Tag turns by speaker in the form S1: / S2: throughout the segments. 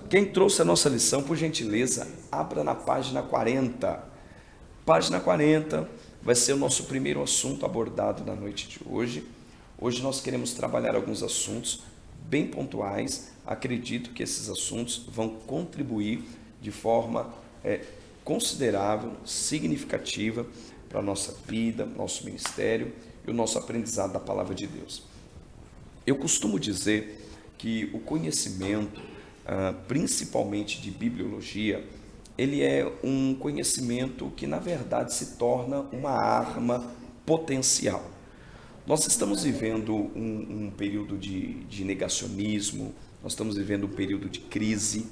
S1: Quem trouxe a nossa lição, por gentileza, abra na página 40. Página 40 vai ser o nosso primeiro assunto abordado na noite de hoje. Hoje nós queremos trabalhar alguns assuntos bem pontuais. Acredito que esses assuntos vão contribuir de forma considerável, significativa para a nossa vida, nosso ministério e o nosso aprendizado da palavra de Deus. Eu costumo dizer que o conhecimento, principalmente de bibliologia, ele é um conhecimento que, na verdade, se torna uma arma potencial. Nós estamos vivendo um período de negacionismo, nós estamos vivendo um período de crise,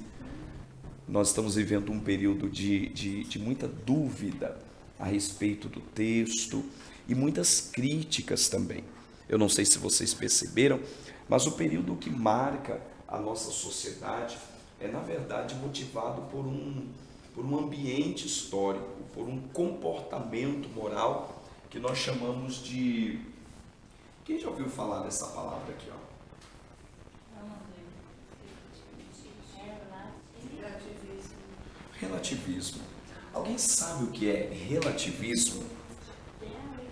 S1: nós estamos vivendo um período de muita dúvida a respeito do texto e muitas críticas também. Eu não sei se vocês perceberam, mas o período que marca a nossa sociedade é, na verdade, motivado por um ambiente histórico, por um comportamento moral que nós chamamos de... Quem já ouviu falar dessa palavra aqui, ó? Relativismo. Alguém sabe o que é relativismo?
S2: Tem a ver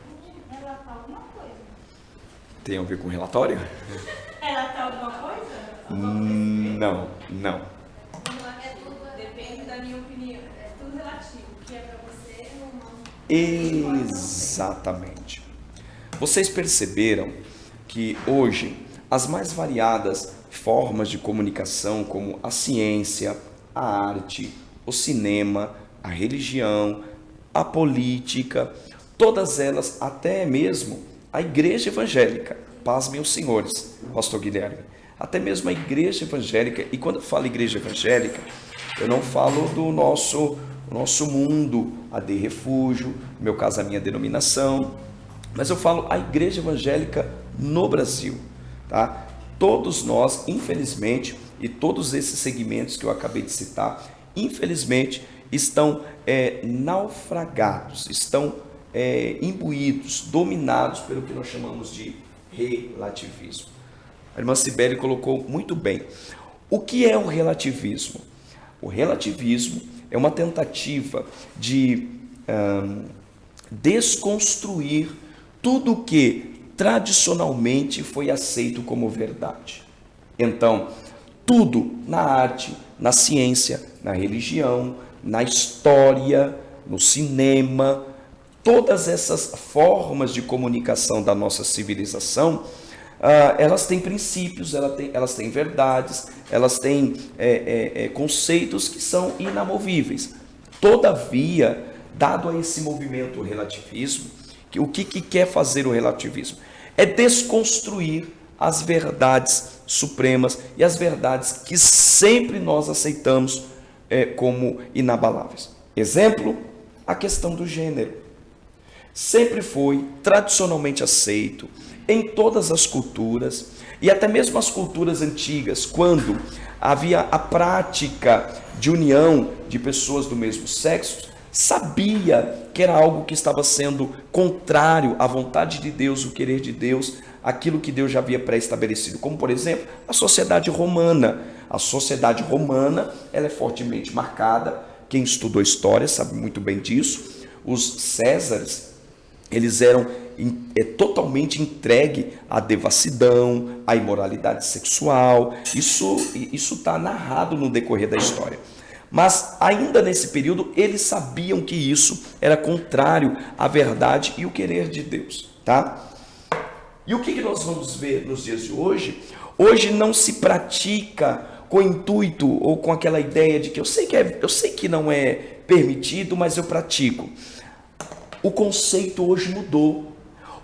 S2: com relatar alguma coisa.
S1: Tem a ver com relatório?
S2: Relatar alguma coisa?
S1: Não.
S2: É tudo, depende da minha opinião. É tudo relativo. O que é para você não.
S1: Exatamente. Vocês perceberam que hoje as mais variadas formas de comunicação, como a ciência, a arte, o cinema, a religião, a política, todas elas, até mesmo a igreja evangélica, pasmem os senhores, pastor Guilherme, até mesmo a igreja evangélica, e quando eu falo igreja evangélica, eu não falo do nosso mundo, a de refúgio, no meu caso a minha denominação, mas eu falo a igreja evangélica no Brasil, tá? Todos nós, infelizmente, e todos esses segmentos que eu acabei de citar, infelizmente, estão naufragados, estão imbuídos, dominados pelo que nós chamamos de relativismo. A irmã Cibele colocou muito bem. O que é o relativismo? O relativismo é uma tentativa de desconstruir tudo o que tradicionalmente foi aceito como verdade. Então, tudo na arte, na ciência, na religião, na história, no cinema, todas essas formas de comunicação da nossa civilização, elas têm princípios, elas têm verdades, elas têm conceitos que são inamovíveis. Todavia, dado a esse movimento relativismo, o que quer fazer o relativismo? É desconstruir as verdades supremas e as verdades que sempre nós aceitamos como inabaláveis. Exemplo, a questão do gênero. Sempre foi tradicionalmente aceito em todas as culturas, e até mesmo as culturas antigas, quando havia a prática de união de pessoas do mesmo sexo, sabia que era algo que estava sendo contrário à vontade de Deus, o querer de Deus, aquilo que Deus já havia pré-estabelecido, como por exemplo a sociedade romana. A sociedade romana, ela é fortemente marcada, quem estudou história sabe muito bem disso. Os Césares, eles eram totalmente entregues à devassidão, à imoralidade sexual. Isso está narrado no decorrer da história. Mas ainda nesse período, eles sabiam que isso era contrário à verdade e o querer de Deus, tá? E o que nós vamos ver nos dias de hoje? Hoje não se pratica com o intuito ou com aquela ideia de que eu sei que não é permitido, mas eu pratico. O conceito hoje mudou.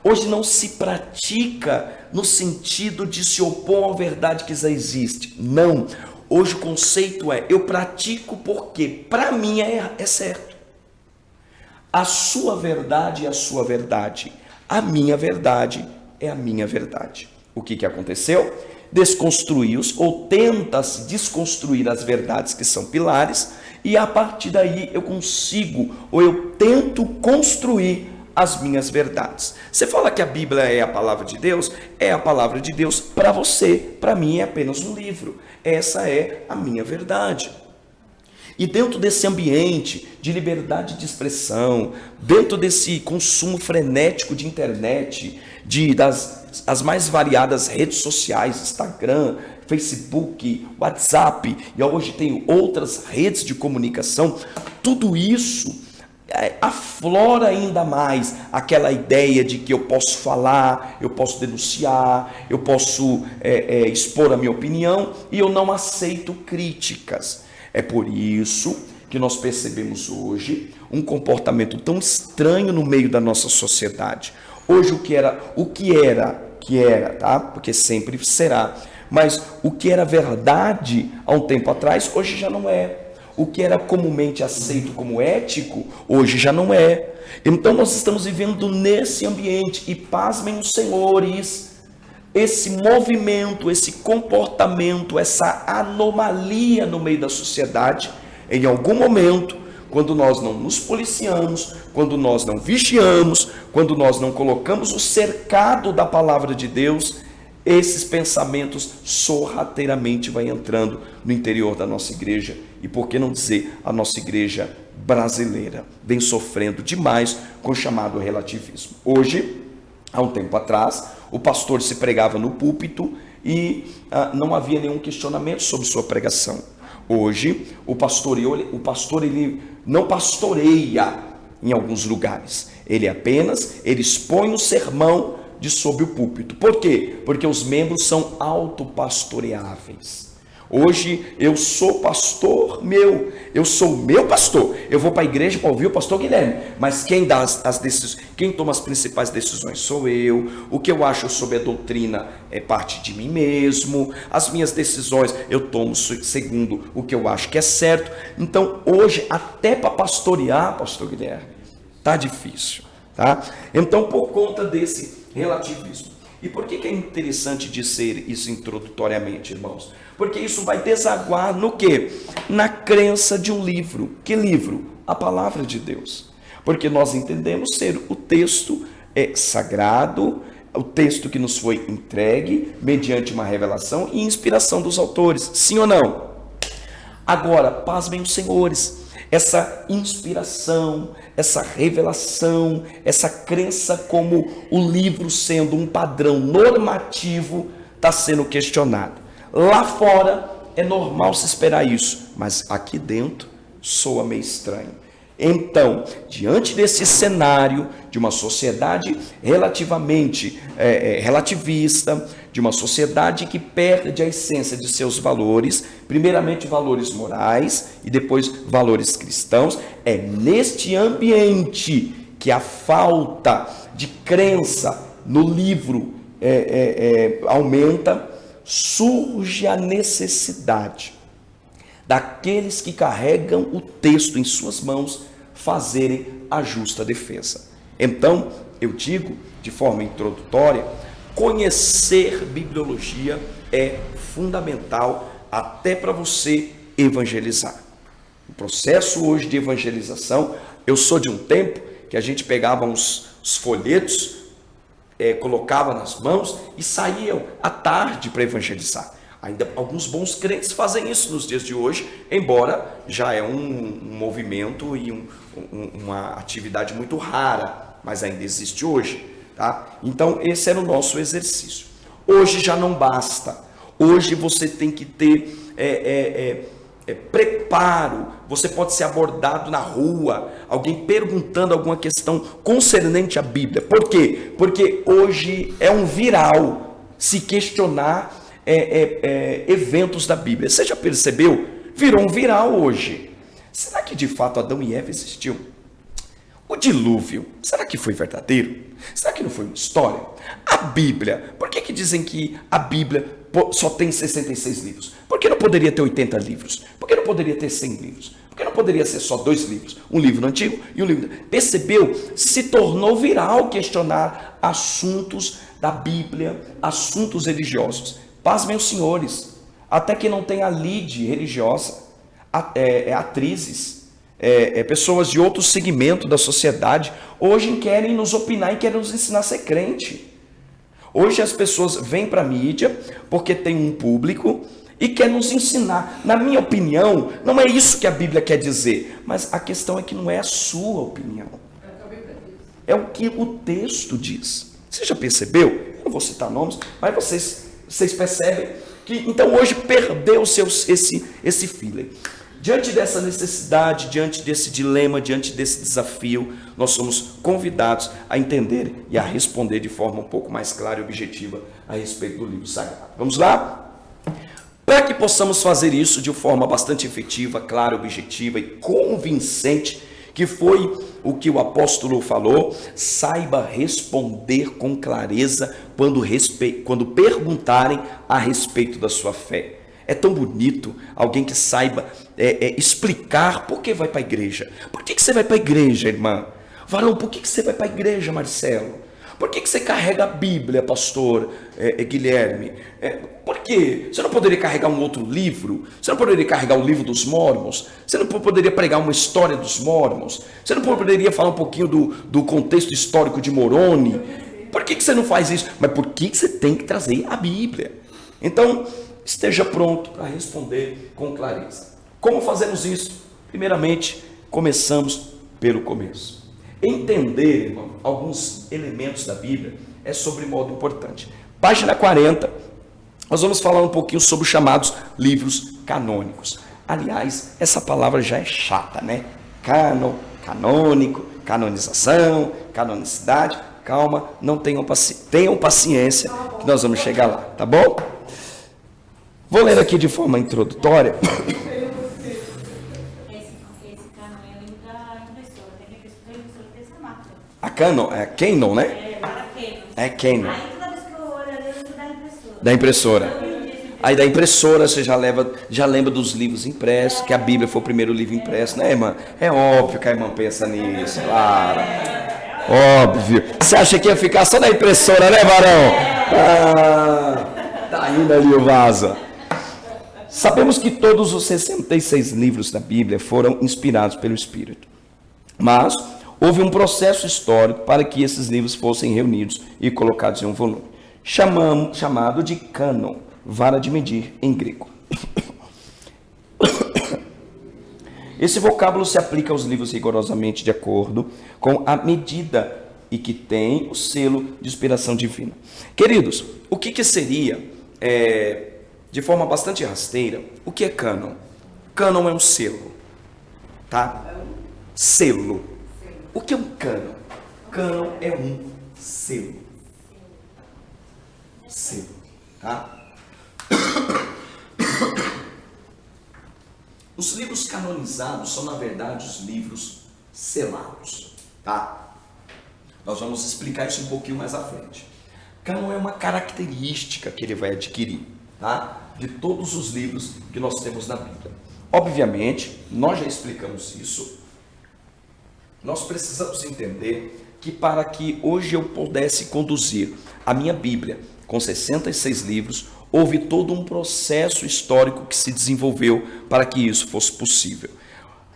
S1: Hoje não se pratica no sentido de se opor à verdade que já existe. Não. Hoje o conceito é, eu pratico porque para mim é certo. A sua verdade é a sua verdade. A minha verdade é a minha verdade. O que aconteceu? Desconstruiu-os ou tenta-se desconstruir as verdades que são pilares, e a partir daí eu consigo ou eu tento construir as minhas verdades. Você fala que a Bíblia é a palavra de Deus? É a palavra de Deus para você. Para mim é apenas um livro. Essa é a minha verdade. E dentro desse ambiente de liberdade de expressão, dentro desse consumo frenético de internet, das mais variadas redes sociais, Instagram, Facebook, WhatsApp, e hoje tem outras redes de comunicação, tudo isso aflora ainda mais aquela ideia de que eu posso falar, eu posso denunciar, eu posso expor a minha opinião, e eu não aceito críticas. É por isso que nós percebemos hoje um comportamento tão estranho no meio da nossa sociedade. Hoje o que era, tá? Porque sempre será. Mas o que era verdade há um tempo atrás, hoje já não é. O que era comumente aceito como ético, hoje já não é. Então nós estamos vivendo nesse ambiente, e pasmem os senhores, esse movimento, esse comportamento, essa anomalia no meio da sociedade, em algum momento, quando nós não nos policiamos, quando nós não vigiamos, quando nós não colocamos o cercado da palavra de Deus, esses pensamentos sorrateiramente vão entrando no interior da nossa igreja, e por que não dizer a nossa igreja brasileira vem sofrendo demais com o chamado relativismo. Hoje, há um tempo atrás, o pastor se pregava no púlpito e não havia nenhum questionamento sobre sua pregação. Hoje, o pastor ele não pastoreia em alguns lugares. Ele expõe o sermão de sob o púlpito. Por quê? Porque os membros são autopastoreáveis. Hoje eu sou pastor meu, eu sou meu pastor. Eu vou para a igreja para ouvir o pastor Guilherme, mas quem dá as decisões, quem toma as principais decisões sou eu. O que eu acho sobre a doutrina é parte de mim mesmo. As minhas decisões eu tomo segundo o que eu acho que é certo. Então hoje, até para pastorear, pastor Guilherme, tá difícil, tá? Então, por conta desse relativismo. E por que é interessante dizer isso introdutoriamente, irmãos? Porque isso vai desaguar no quê? Na crença de um livro. Que livro? A palavra de Deus. Porque nós entendemos ser o texto sagrado, o texto que nos foi entregue mediante uma revelação e inspiração dos autores. Sim ou não? Agora, pasmem os senhores. Essa inspiração, essa revelação, essa crença como o livro sendo um padrão normativo está sendo questionado. Lá fora é normal se esperar isso, mas aqui dentro soa meio estranho. Então, diante desse cenário de uma sociedade relativamente relativista, de uma sociedade que perde a essência de seus valores, primeiramente valores morais e depois valores cristãos, é neste ambiente que a falta de crença no livro aumenta, surge a necessidade daqueles que carregam o texto em suas mãos fazerem a justa defesa. Então, eu digo de forma introdutória, conhecer bibliologia é fundamental até para você evangelizar. O processo hoje de evangelização, eu sou de um tempo que a gente pegava uns folhetos, colocava nas mãos e saíam à tarde para evangelizar. Ainda alguns bons crentes fazem isso nos dias de hoje, embora já é um movimento e uma atividade muito rara, mas ainda existe hoje, tá? Então esse era o nosso exercício. Hoje já não basta. Hoje você tem que ter preparo. Você pode ser abordado na rua, alguém perguntando alguma questão concernente à Bíblia. Por quê? Porque hoje é um viral se questionar eventos da Bíblia. Você já percebeu? Virou um viral hoje. Será que de fato Adão e Eva existiu? O dilúvio, será que foi verdadeiro? Será que não foi uma história? A Bíblia, por que dizem que a Bíblia só tem 66 livros? Por que não poderia ter 80 livros? Por que não poderia ter 100 livros? Por que não poderia ser só 2 livros? Um livro no Antigo e um livro... Percebeu? Se tornou viral questionar assuntos da Bíblia, assuntos religiosos. Pasmem os senhores, até que não tenha lide religiosa, atrizes, pessoas de outro segmento da sociedade, hoje querem nos opinar e querem nos ensinar a ser crente. Hoje as pessoas vêm para a mídia porque tem um público e quer nos ensinar. Na minha opinião, não é isso que a Bíblia quer dizer, mas a questão é que não é a sua opinião. É o que o texto diz. Você já percebeu? Eu não vou citar nomes, mas vocês percebem que então hoje perdeu-se esse feeling. Diante dessa necessidade, diante desse dilema, diante desse desafio, nós somos convidados a entender e a responder de forma um pouco mais clara e objetiva a respeito do livro sagrado. Vamos lá? Para que possamos fazer isso de forma bastante efetiva, clara, objetiva e convincente, que foi o que o apóstolo falou, saiba responder com clareza quando perguntarem a respeito da sua fé. É tão bonito alguém que saiba explicar por que vai para a igreja. Por que você vai para a igreja, irmã? Varão, por que você vai para a igreja, Marcelo? Por que você carrega a Bíblia, pastor Guilherme? Por quê? Você não poderia carregar um outro livro? Você não poderia carregar o livro dos Mormons? Você não poderia pregar uma história dos Mormons? Você não poderia falar um pouquinho do contexto histórico de Moroni? Por que você não faz isso? Mas por que você tem que trazer a Bíblia? Então, esteja pronto para responder com clareza. Como fazemos isso? Primeiramente, começamos pelo começo. Entender, irmão, alguns elementos da Bíblia é sobre modo importante. Página 40, nós vamos falar um pouquinho sobre os chamados livros canônicos. Aliás, essa palavra já é chata, né? Cânon, canônico, canonização, canonicidade. Calma, não tenham paciência, que nós vamos chegar lá, tá bom? Vou ler aqui de forma introdutória. A Canon, é Canon, né? É Canon. Da impressora. Aí da impressora você já lembra dos livros impressos, que a Bíblia foi o primeiro livro impresso, né, irmã? É óbvio que a irmã pensa nisso, claro. Óbvio. Você acha que ia ficar só na impressora, né, varão? Tá indo ali o vaso. Sabemos que todos os 66 livros da Bíblia foram inspirados pelo Espírito. Mas houve um processo histórico para que esses livros fossem reunidos e colocados em um volume, chamado de cânon, vara de medir em grego. Esse vocábulo se aplica aos livros rigorosamente de acordo com a medida e que tem o selo de inspiração divina. Queridos, o que seria, de forma bastante rasteira, o que é cânon? Cânon é um selo, tá? Selo. O que é um cânon? Cânon é um selo. Selo, tá? Os livros canonizados são, na verdade, os livros selados, tá? Nós vamos explicar isso um pouquinho mais à frente. Cânon é uma característica que ele vai adquirir, tá? De todos os livros que nós temos na Bíblia. Obviamente, nós já explicamos isso. Nós precisamos entender que para que hoje eu pudesse conduzir a minha Bíblia com 66 livros, houve todo um processo histórico que se desenvolveu para que isso fosse possível.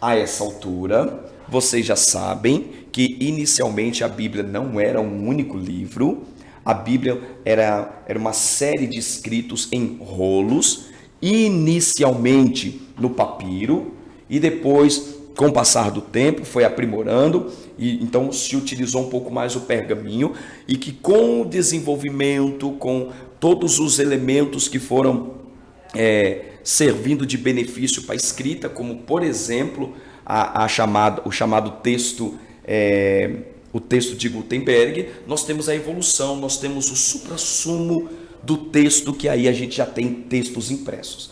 S1: A essa altura, vocês já sabem que inicialmente a Bíblia não era um único livro, a Bíblia era uma série de escritos em rolos, inicialmente no papiro, e depois, com o passar do tempo, foi aprimorando, e então se utilizou um pouco mais o pergaminho, e que com o desenvolvimento, com todos os elementos que foram servindo de benefício para a escrita, como por exemplo o chamado texto, o texto de Gutenberg, nós temos a evolução, nós temos o suprassumo do texto, que aí a gente já tem textos impressos.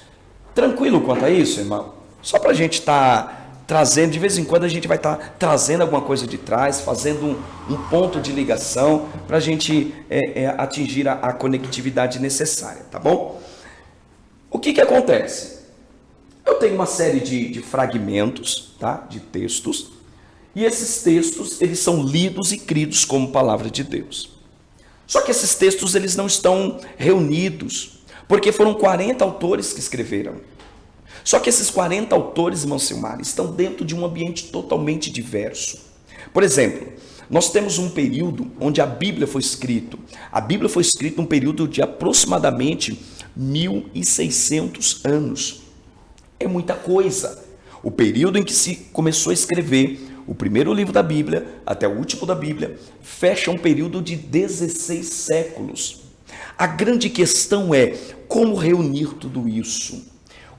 S1: Tranquilo quanto a isso, irmão? Só para a gente estar trazendo, de vez em quando a gente vai estar trazendo alguma coisa de trás, fazendo um ponto de ligação para a gente atingir a conectividade necessária, tá bom? O que acontece? Eu tenho uma série de fragmentos, tá? De textos, e esses textos eles são lidos e cridos como palavra de Deus. Só que esses textos eles não estão reunidos, porque foram 40 autores que escreveram. Só que esses 40 autores, irmão Silmar, estão dentro de um ambiente totalmente diverso. Por exemplo, nós temos um período onde a Bíblia foi escrita. A Bíblia foi escrita num período de aproximadamente 1.600 anos. É muita coisa. O período em que se começou a escrever o primeiro livro da Bíblia até o último da Bíblia fecha um período de 16 séculos. A grande questão é como reunir tudo isso.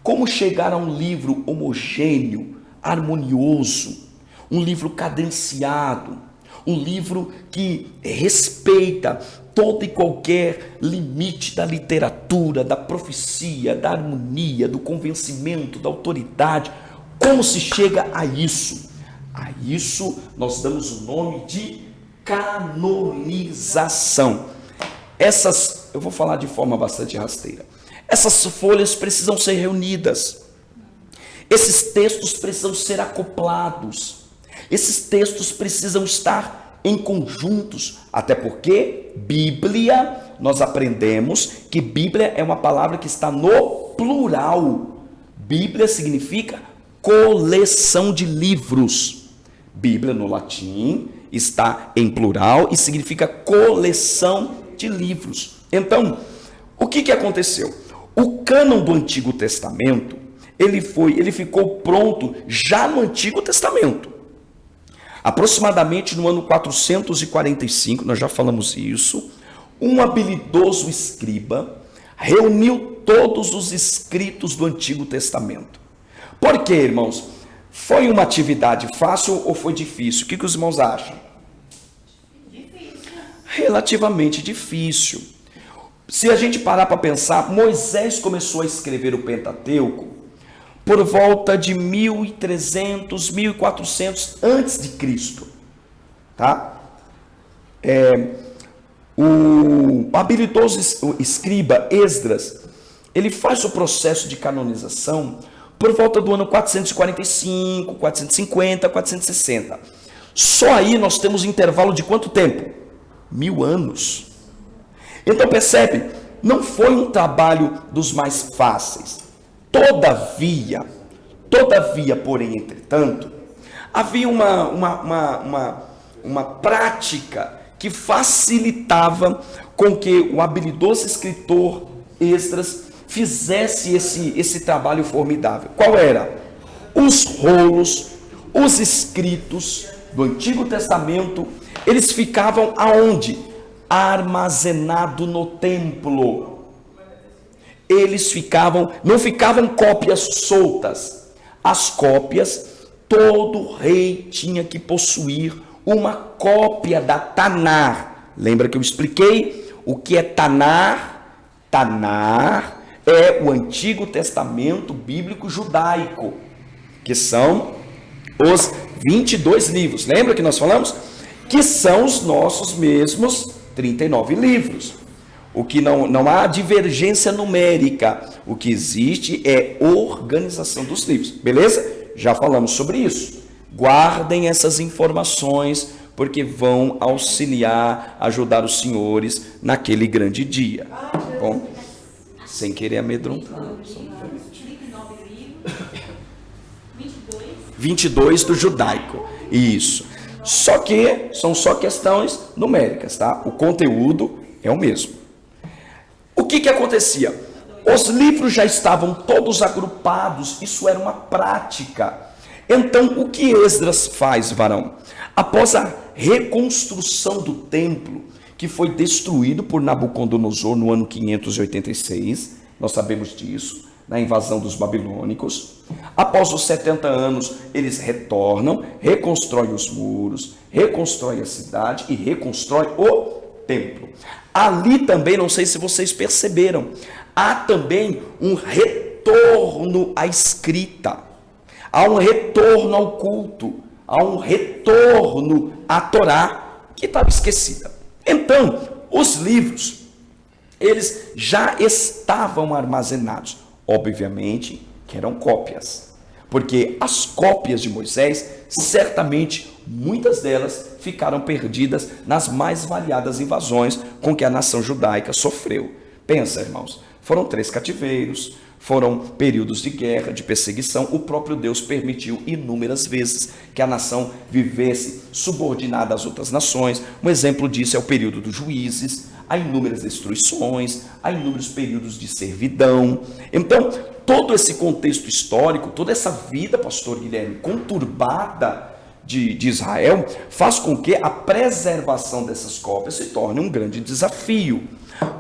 S1: Como chegar a um livro homogêneo, harmonioso, um livro cadenciado, um livro que respeita todo e qualquer limite da literatura, da profecia, da harmonia, do convencimento, da autoridade. Como se chega a isso? A isso nós damos o nome de canonização. Eu vou falar de forma bastante rasteira. Essas folhas precisam ser reunidas. Esses textos precisam ser acoplados. Esses textos precisam estar em conjuntos. Até porque Bíblia, nós aprendemos que Bíblia é uma palavra que está no plural. Bíblia significa coleção de livros. Bíblia no latim está em plural e significa coleção de livros. Então, o que aconteceu? O cânon do Antigo Testamento, ele ficou pronto já no Antigo Testamento. Aproximadamente no ano 445, nós já falamos isso, um habilidoso escriba reuniu todos os escritos do Antigo Testamento. Por quê, irmãos? Foi uma atividade fácil ou foi difícil? O que os irmãos acham?
S2: Difícil.
S1: Relativamente difícil. Se a gente parar para pensar, Moisés começou a escrever o Pentateuco por volta de 1300, 1400 antes de Cristo, tá? O habilidoso escriba Esdras, ele faz o processo de canonização por volta do ano 445, 450, 460. Só aí nós temos intervalo de quanto tempo? 1000 anos. Então percebe, não foi um trabalho dos mais fáceis. Todavia, porém, entretanto, havia uma prática que facilitava com que o habilidoso escritor Esdras fizesse esse trabalho formidável. Qual era? Os rolos, os escritos do Antigo Testamento, eles ficavam aonde? Armazenado no templo. Eles não ficavam cópias soltas. As cópias, todo rei tinha que possuir uma cópia da Tanar. Lembra que eu expliquei o que é Tanar? Tanar é o Antigo Testamento bíblico judaico, que são os 22 livros. Lembra que nós falamos? Que são os nossos mesmos 39 livros. O que não há divergência numérica. O que existe é organização dos livros. Beleza? Já falamos sobre isso. Guardem essas informações, porque vão auxiliar, ajudar os senhores naquele grande dia. Bom, sem querer amedrontar. 22 do judaico. Isso. Só que são só questões numéricas, tá? O conteúdo é o mesmo. O que acontecia? Os livros já estavam todos agrupados, isso era uma prática. Então, o que Esdras faz, varão? Após a reconstrução do templo, que foi destruído por Nabucodonosor no ano 586, nós sabemos disso, na invasão dos babilônicos. Após os 70 anos, eles retornam, reconstroem os muros, reconstroem a cidade e reconstroem o templo. Ali também, não sei se vocês perceberam, há também um retorno à escrita, há um retorno ao culto, há um retorno à Torá, que estava esquecida. Então, os livros, eles já estavam armazenados. Obviamente que eram cópias, porque as cópias de Moisés, certamente, muitas delas ficaram perdidas nas mais variadas invasões com que a nação judaica sofreu. Pensa, irmãos, foram 3 cativeiros, foram períodos de guerra, de perseguição. O próprio Deus permitiu inúmeras vezes que a nação vivesse subordinada às outras nações. Um exemplo disso é o período dos juízes. Há inúmeras destruições, há inúmeros períodos de servidão. Então, todo esse contexto histórico, toda essa vida, pastor Guilherme, conturbada de Israel, faz com que a preservação dessas cópias se torne um grande desafio.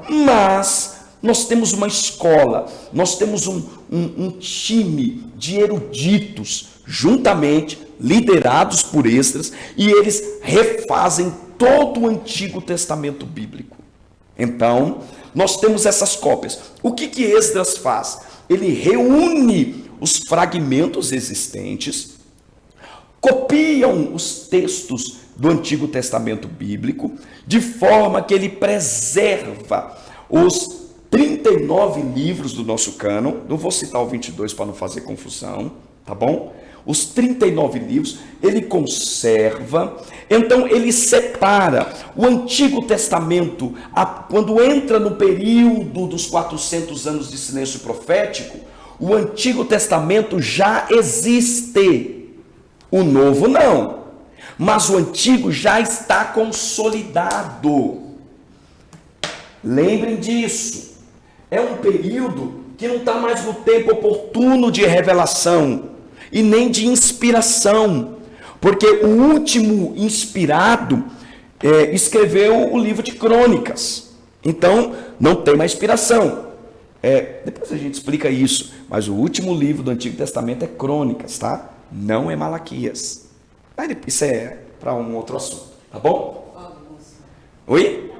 S1: Mas nós temos uma escola, nós temos um time de eruditos, juntamente liderados por Esdras, e eles refazem todo o Antigo Testamento bíblico. Então, nós temos essas cópias. O que Esdras faz? Ele reúne os fragmentos existentes, copiam os textos do Antigo Testamento bíblico, de forma que ele preserva os 39 livros do nosso cânon. Não vou citar o 22 para não fazer confusão, tá bom? Os 39 livros ele conserva. Então ele separa o Antigo Testamento, quando entra no período dos 400 anos de silêncio profético, o Antigo Testamento já existe, o Novo não, mas o Antigo já está consolidado. Lembrem disso. É um período que não está mais no tempo oportuno de revelação e nem de inspiração, porque o último inspirado escreveu o livro de Crônicas, então não tem mais inspiração. Depois a gente explica isso, mas o último livro do Antigo Testamento é Crônicas, tá? Não é Malaquias. Isso é para um outro assunto, tá bom? Oi?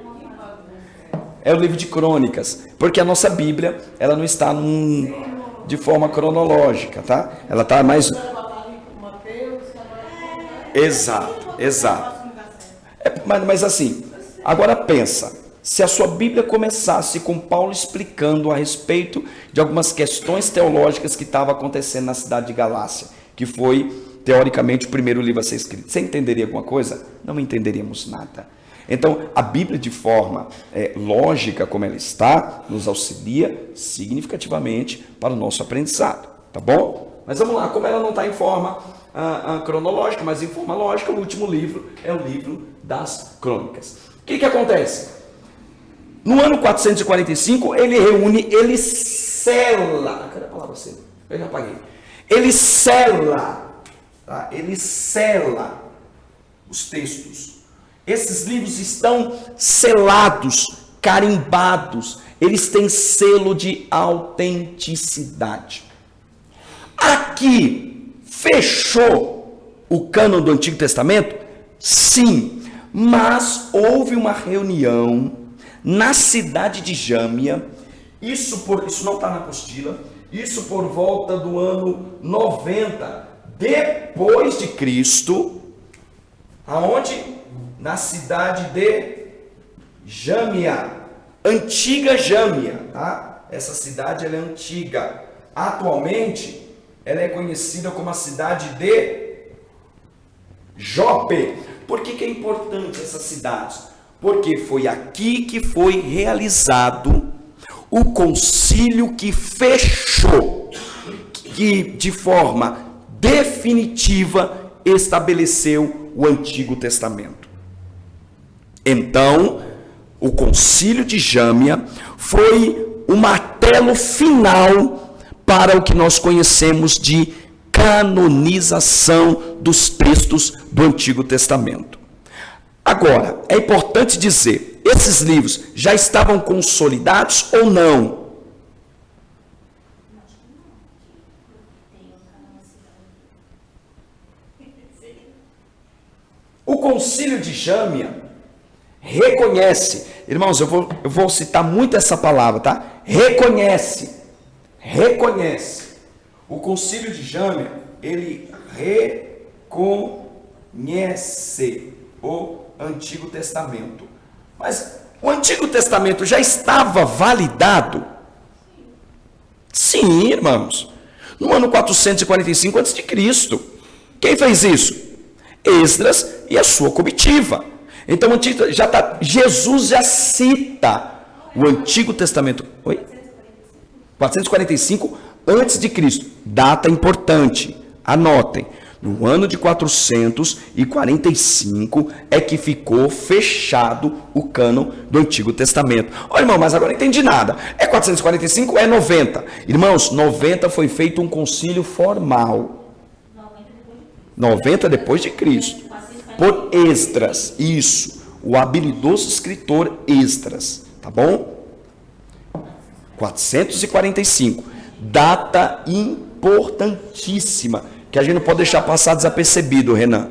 S1: É o livro de Crônicas, porque a nossa Bíblia, ela não está de forma cronológica, tá? Ela está mais... Exato. Mas assim, agora pensa, se a sua Bíblia começasse com Paulo explicando a respeito de algumas questões teológicas que estavam acontecendo na cidade de Galácia, que foi, teoricamente, o primeiro livro a ser escrito, você entenderia alguma coisa? Não entenderíamos nada. Então, a Bíblia, de forma lógica, como ela está, nos auxilia significativamente para o nosso aprendizado, tá bom? Mas vamos lá, como ela não está em forma cronológica, mas em forma lógica, o último livro é o livro das Crônicas. O que acontece? No ano 445, ele reúne, ele sela... Cadê a palavra sela? Eu já apaguei. Ele sela, tá? Ele sela os textos. Esses livros estão selados, carimbados, eles têm selo de autenticidade. Aqui, fechou o cânon do Antigo Testamento? Sim, mas houve uma reunião na cidade de Jâmia, isso não está na apostila, isso por volta do ano 90 depois de Cristo, aonde? Na cidade de Jâmia, antiga Jâmia, tá? Essa cidade ela é antiga. Atualmente, ela é conhecida como a cidade de Jope. Por que é importante essa cidade? Porque foi aqui que foi realizado o concílio que fechou, que de forma definitiva estabeleceu o Antigo Testamento. Então, o concílio de Jâmia foi o martelo final para o que nós conhecemos de canonização dos textos do Antigo Testamento. Agora, é importante dizer, esses livros já estavam consolidados ou não? O concílio de Jâmia reconhece, irmãos, eu vou citar muito essa palavra, tá? Reconhece. O concílio de Jâmia, ele reconhece o Antigo Testamento. Mas o Antigo Testamento já estava validado? Sim, irmãos. No ano 445 a.C. Quem fez isso? Esdras e a sua comitiva. Então, Jesus já cita o Antigo Testamento. Oi? 445 antes de Cristo. Data importante. Anotem. No ano de 445 é que ficou fechado o cânon do Antigo Testamento. Ó, irmão, mas agora não entendi nada. É 445 ou é 90? Irmãos, 90 foi feito um concílio formal. 90 depois de Cristo. Por Esdras. Isso. O habilidoso escritor Esdras. Tá bom? 445. Data importantíssima. Que a gente não pode deixar passar desapercebido, Renan.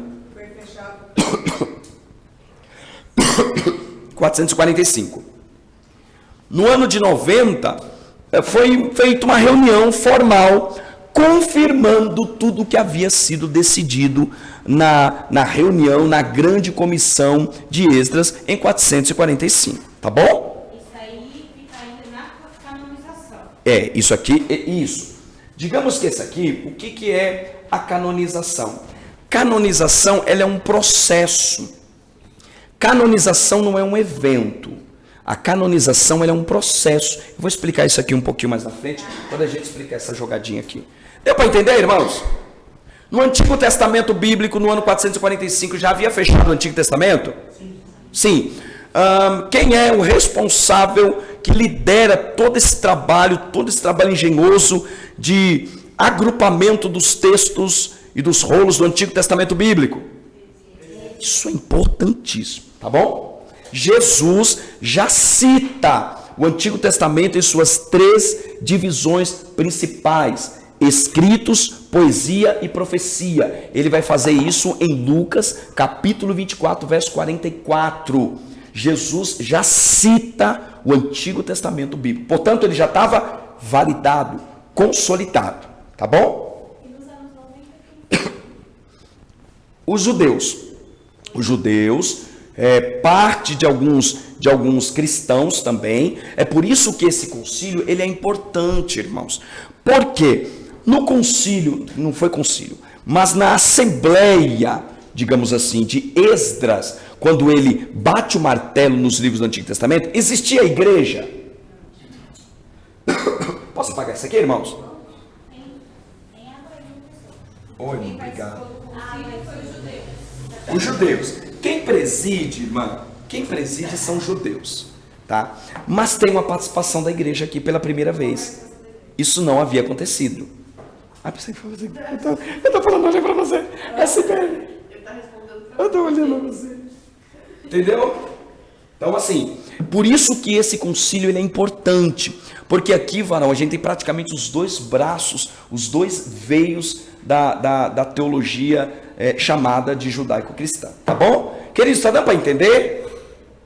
S1: 445. No ano de 90, foi feita uma reunião formal, confirmando tudo o que havia sido decidido na reunião, na grande comissão de Esdras, em 445. Tá bom?
S2: Isso aí fica ainda na canonização.
S1: Isso aqui, isso. Digamos que esse aqui, o que é a canonização? Canonização, ela é um processo. Canonização não é um evento. A canonização, ela é um processo. Eu vou explicar isso aqui um pouquinho mais na frente, quando a gente explicar essa jogadinha aqui. Deu para entender, irmãos? No Antigo Testamento Bíblico, no ano 445, já havia fechado o Antigo Testamento? Sim. Quem é o responsável que lidera todo esse trabalho engenhoso de agrupamento dos textos e dos rolos do Antigo Testamento Bíblico? Isso é importantíssimo, tá bom? Jesus já cita o Antigo Testamento em suas 3 divisões principais: escritos, poesia e profecia. Ele vai fazer isso em Lucas, capítulo 24, verso 44. Jesus já cita o Antigo Testamento Bíblico. Portanto, ele já estava validado, consolidado. Tá bom?
S2: E nos anos 90?
S1: Os judeus, parte de alguns cristãos também. É por isso que esse concílio ele é importante, irmãos. Porque no concílio, não foi concílio, mas na assembleia, digamos assim, de Esdras, quando ele bate o martelo nos livros do Antigo Testamento, existia a igreja. Posso apagar isso aqui, irmãos? Oi, obrigado. Os judeus. Quem preside, irmã? Quem preside são judeus, tá? Mas tem uma participação da igreja aqui pela primeira vez. Isso não havia acontecido. Eu estou falando olhando para você. É assim mesmo. Eu estou olhando para você. Entendeu? Então, assim, por isso que esse concílio ele é importante. Porque aqui, varão, a gente tem praticamente os 2 braços, os 2 veios da teologia chamada de judaico-cristã. Tá bom? Queridos, está dando para entender?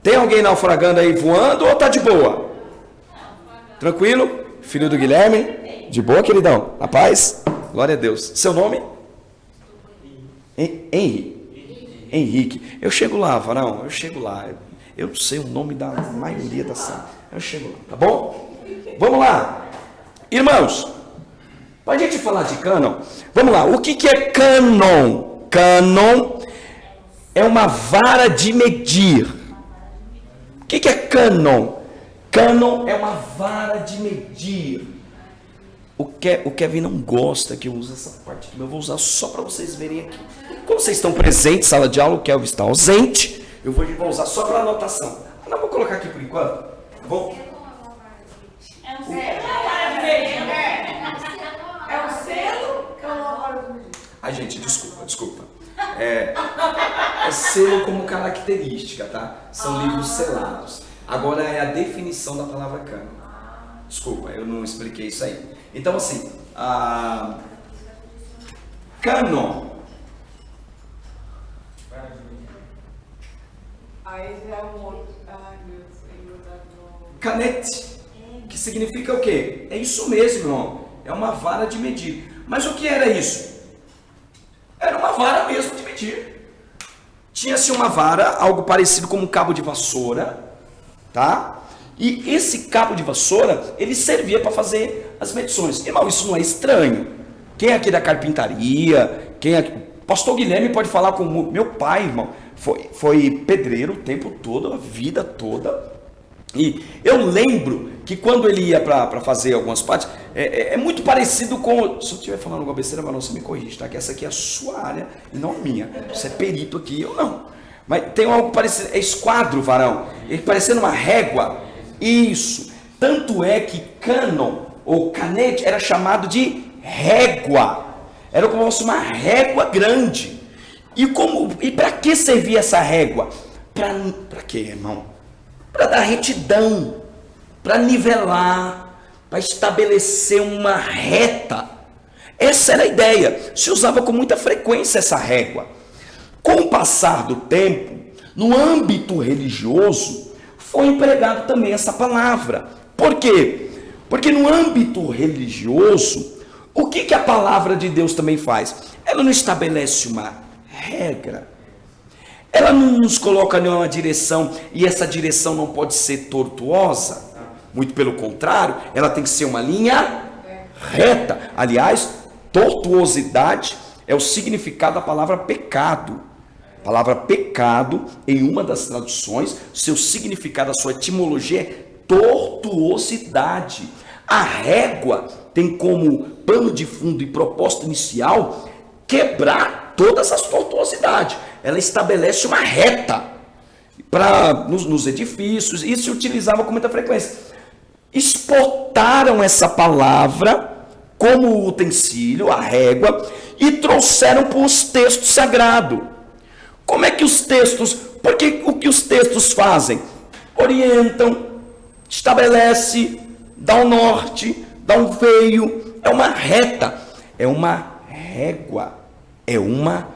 S1: Tem alguém naufragando aí voando ou tá de boa? Tranquilo? Filho do Guilherme? De boa, queridão? Na paz? Glória a Deus. Seu nome? Henrique. Eu chego lá, varão. Eu chego lá. Eu sei o nome da maioria da sala. Eu chego lá. Tá bom? Vamos lá. Irmãos, para a gente falar de cânon, vamos lá. O que é cânon? Cânon é uma vara de medir. O que é cânon? Cânon é uma vara de medir. O Kevin não gosta que eu use essa parte aqui, mas eu vou usar só para vocês verem aqui. Como vocês estão presentes, sala de aula, o Kevin está ausente, eu vou usar só para anotação. Não, vou colocar aqui por enquanto. Bom.
S2: É um selo.
S1: Ai, gente, desculpa. É selo como característica, tá? São livros selados. Agora é a definição da palavra cânon. Desculpa, eu não expliquei isso aí. Então, assim, cânon.
S3: Aí já é um outro.
S1: Canete, que significa o quê? É isso mesmo, irmão. É uma vara de medir. Mas o que era isso? Era uma vara mesmo de medir. Tinha-se uma vara, algo parecido com um cabo de vassoura, tá? E esse cabo de vassoura, ele servia para fazer as medições. Irmão, isso não é estranho. Quem é aqui da carpintaria, Pastor Guilherme pode falar com meu pai, irmão. Foi pedreiro o tempo todo, a vida toda. E eu lembro que quando ele ia para fazer algumas partes, é muito parecido com... Se eu estiver falando alguma besteira, mas não, você me corrige, tá? Que essa aqui é a sua área e não a minha. Você é perito aqui, eu não. Mas tem algo parecido, é esquadro, varão. Ele parecendo uma régua. Isso. Tanto é que cânon ou canete era chamado de régua. Era como se fosse uma régua grande. E para que servia essa régua? Para quê, irmão? Para dar retidão, para nivelar, para estabelecer uma reta. Essa era a ideia. Se usava com muita frequência essa régua. Com o passar do tempo, no âmbito religioso, foi empregado também essa palavra. Por quê? Porque no âmbito religioso, o que a palavra de Deus também faz? Ela não estabelece uma regra. Ela não nos coloca em uma direção, e essa direção não pode ser tortuosa. Muito pelo contrário, ela tem que ser uma linha reta. Aliás, tortuosidade é o significado da palavra pecado. A palavra pecado, em uma das traduções, seu significado, a sua etimologia é tortuosidade. A régua tem como pano de fundo e propósito inicial quebrar todas as tortuosidades. Ela estabelece uma reta nos edifícios, e se utilizava com muita frequência. Exportaram essa palavra como utensílio, a régua, e trouxeram para os textos sagrados. Como é que os textos, porque o que os textos fazem? Orientam, estabelece, dá um norte, dá um veio, é uma reta, é uma régua, é uma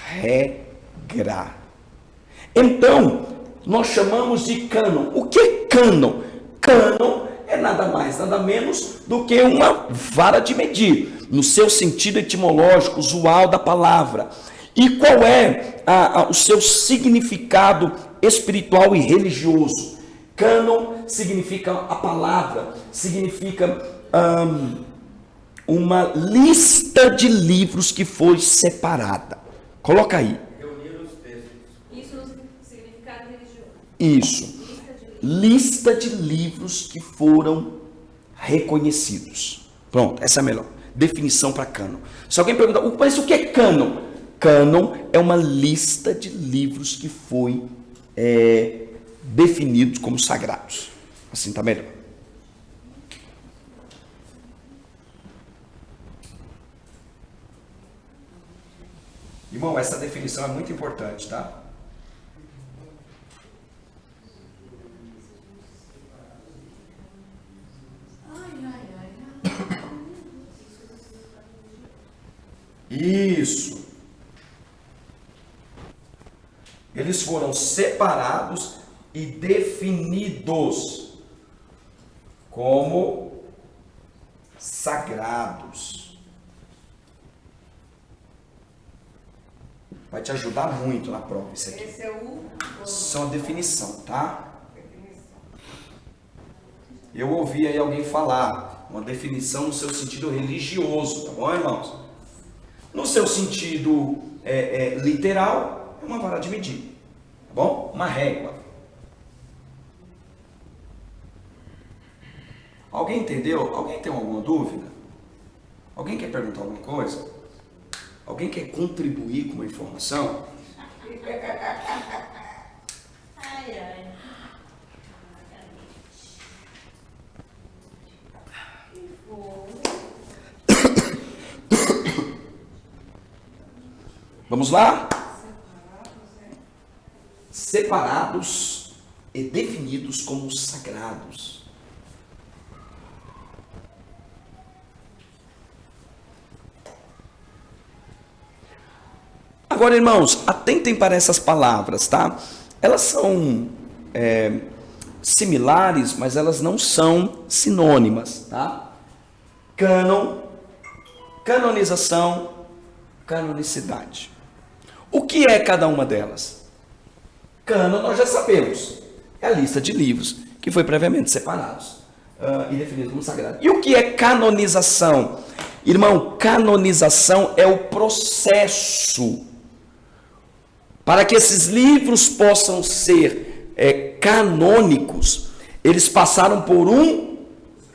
S1: regra. Então, nós chamamos de cânon. O que é cânon? Cânon é nada mais, nada menos do que uma vara de medir, no seu sentido etimológico, usual da palavra. E qual é o seu significado espiritual e religioso? Cânon significa a palavra, significa uma lista de livros que foi separada. Coloca aí.
S2: Reunir os textos. Isso no significado religioso.
S1: Isso. Lista de livros que foram reconhecidos. Pronto, essa é a melhor definição para cânon. Se alguém perguntar, mas o que é cânon? Cânon é uma lista de livros que foi definidos como sagrados. Assim está melhor. Irmão, essa definição é muito importante, tá? Isso. Eles foram separados e definidos como sagrados. Vai te ajudar muito na prova isso aqui.
S3: Esse é o...
S1: Só uma definição, tá? Eu ouvi aí alguém falar uma definição no seu sentido religioso, tá bom, irmãos? No seu sentido literal, é uma vara de medir, tá bom? Uma régua. Alguém entendeu? Alguém tem alguma dúvida? Alguém quer perguntar alguma coisa? Alguém quer contribuir com uma informação?
S2: Ai, ai.
S1: Vamos lá? Separados e definidos como sagrados. Agora, irmãos, atentem para essas palavras, tá? Elas são similares, mas elas não são sinônimas, tá? Cânon, canonização, canonicidade. O que é cada uma delas? Cânon, nós já sabemos, é a lista de livros que foi previamente separados e definidos como sagrados. E o que é canonização? Irmão, canonização é o processo para que esses livros possam ser canônicos. Eles passaram por um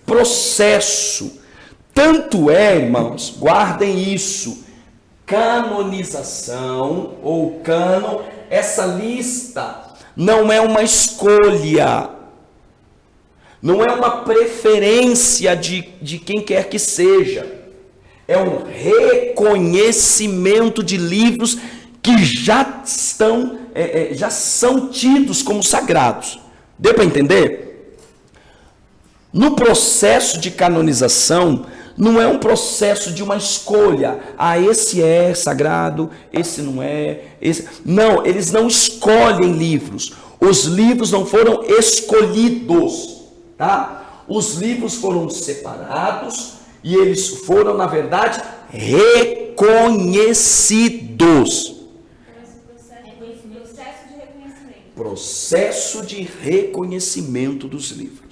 S1: processo. Tanto é, irmãos, guardem isso, canonização ou cânon, essa lista não é uma escolha, não é uma preferência de quem quer que seja, é um reconhecimento de livros que já são tidos como sagrados. Deu para entender? No processo de canonização, não é um processo de uma escolha. Ah, esse é sagrado, esse não é. Não, eles não escolhem livros. Os livros não foram escolhidos, tá? Os livros foram separados e eles foram, na verdade, reconhecidos. Processo de reconhecimento dos livros.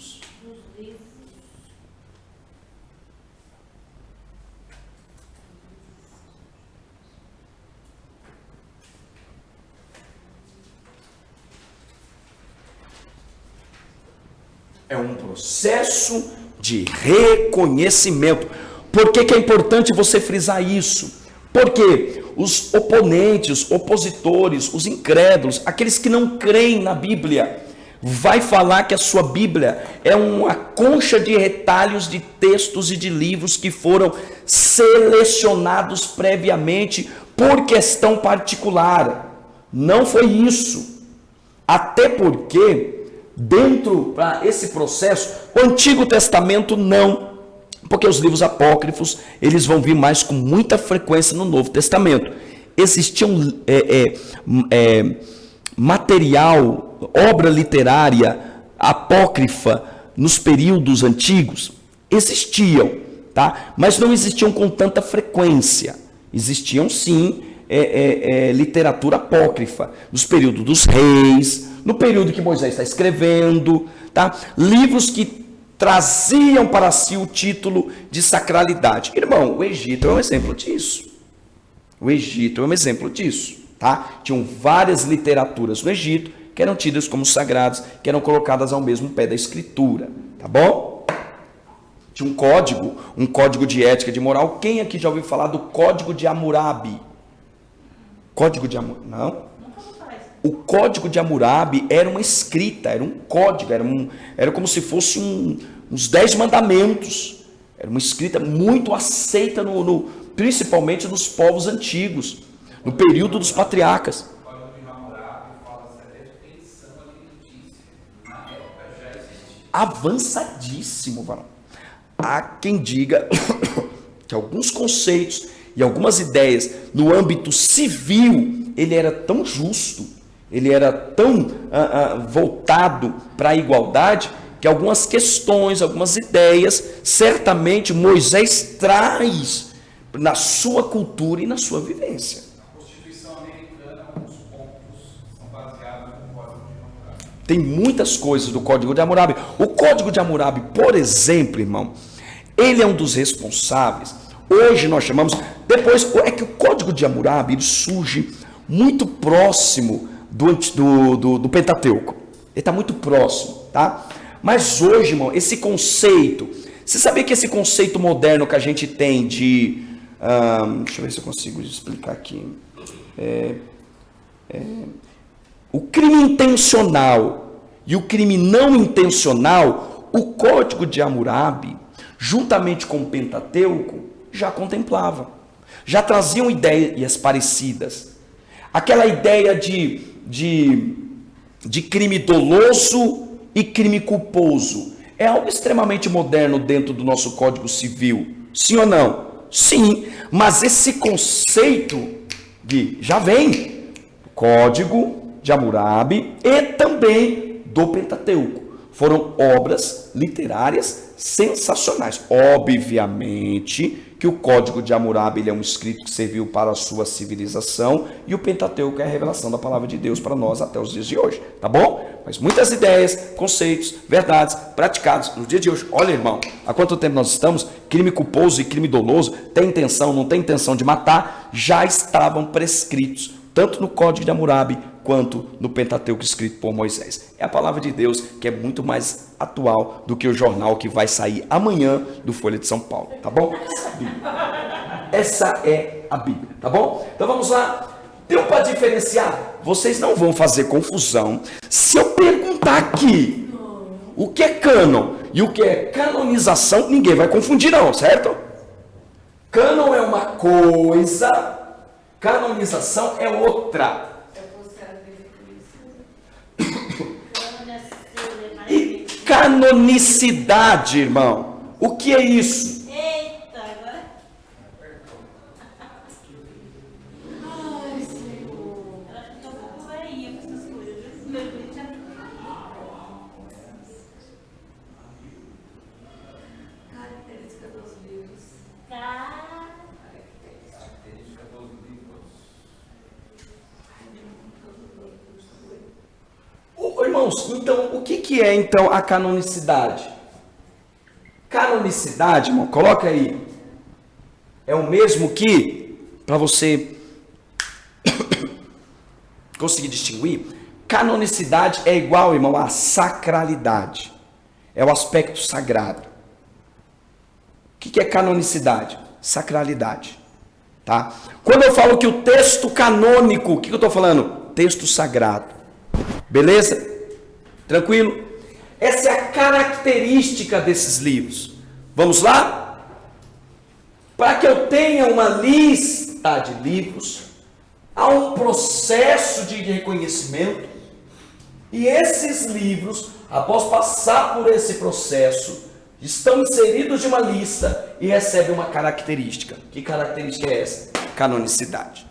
S1: É um processo de reconhecimento. Por que é importante você frisar isso? Porque os oponentes, opositores, os incrédulos, aqueles que não creem na Bíblia, vai falar que a sua Bíblia é uma concha de retalhos de textos e de livros que foram selecionados previamente por questão particular. Não foi isso. Até porque dentro para esse processo, o Antigo Testamento não, porque os livros apócrifos eles vão vir mais com muita frequência no Novo Testamento. Existiam material, obra literária apócrifa nos períodos antigos, existiam, tá? Mas não existiam com tanta frequência. Existiam sim literatura apócrifa nos períodos dos reis, no período que Moisés está escrevendo, tá? Livros que traziam para si o título de sacralidade. Irmão, o Egito é um exemplo disso. O Egito é um exemplo disso, tá? Tinham várias literaturas no Egito que eram tidas como sagradas, que eram colocadas ao mesmo pé da escritura, tá bom? Tinha um código de ética, de moral. Quem aqui já ouviu falar do Código de Hammurabi? Código de Hammurabi? Não? O Código de Hammurabi era uma escrita, era um código, era como se fosse uns 10 mandamentos. Era uma escrita muito aceita, principalmente nos povos antigos, no período dos patriarcas. O Código de Hammurabi fala até de pensão alimentícia. Na época já existia. Avançadíssimo, varão. Há quem diga que alguns conceitos e algumas ideias no âmbito civil, ele era tão justo, ele era tão voltado para a igualdade, que algumas questões, algumas ideias, certamente Moisés traz na sua cultura e na sua vivência.
S4: A Constituição americana, alguns pontos são baseados no Código de Hammurabi.
S1: Tem muitas coisas do Código de Hammurabi. O Código de Hammurabi, por exemplo, irmão, ele é um dos responsáveis. Hoje nós chamamos, depois, é que o Código de Hammurabi ele surge muito próximo do Pentateuco. Ele está muito próximo, tá? Mas hoje, irmão, esse conceito, você sabia que esse conceito moderno que a gente tem de, deixa eu ver se eu consigo explicar aqui, o crime intencional e o crime não intencional, o Código de Hammurabi, juntamente com o Pentateuco, já contemplava, já traziam ideias parecidas. Aquela ideia de crime doloso e crime culposo é algo extremamente moderno dentro do nosso Código Civil. Sim ou não? Sim, mas esse conceito já vem do Código de Hammurabi e também do Pentateuco. Foram obras literárias sensacionais. Obviamente que o Código de Hammurabi ele é um escrito que serviu para a sua civilização e o Pentateuco é a revelação da palavra de Deus para nós até os dias de hoje, tá bom? Mas muitas ideias, conceitos, verdades praticados no dia de hoje. Olha, irmão, há quanto tempo nós estamos? Crime culposo e crime doloso, tem intenção, não tem intenção de matar, já estavam prescritos, tanto no Código de Hammurabi quanto no Pentateuco escrito por Moisés. É a palavra de Deus que é muito mais atual do que o jornal que vai sair amanhã do Folha de São Paulo, tá bom? Essa é a Bíblia, tá bom? Então vamos lá. Deu para diferenciar? Vocês não vão fazer confusão se eu perguntar aqui o que é cânon e o que é canonização, ninguém vai confundir não, certo? Cânon é uma coisa, canonização é outra. E canonicidade, irmão, o que é isso?
S2: Eita, agora. Ai, Senhor. Ela fica um pouco velhinha com essas coisas.
S3: Característica dos livros.
S4: Característica dos livros.
S1: Irmãos, então, o que é então a canonicidade? Canonicidade, irmão, coloca aí. É o mesmo que, para você conseguir distinguir, canonicidade é igual, irmão, a sacralidade. É o aspecto sagrado. O que é canonicidade? Sacralidade. Tá? Quando eu falo que o texto canônico, o que eu estou falando? Texto sagrado. Beleza? Tranquilo? Essa é a característica desses livros. Vamos lá? Para que eu tenha uma lista de livros, há um processo de reconhecimento, e esses livros, após passar por esse processo, estão inseridos de uma lista e recebem uma característica. Que característica é essa? Canonicidade.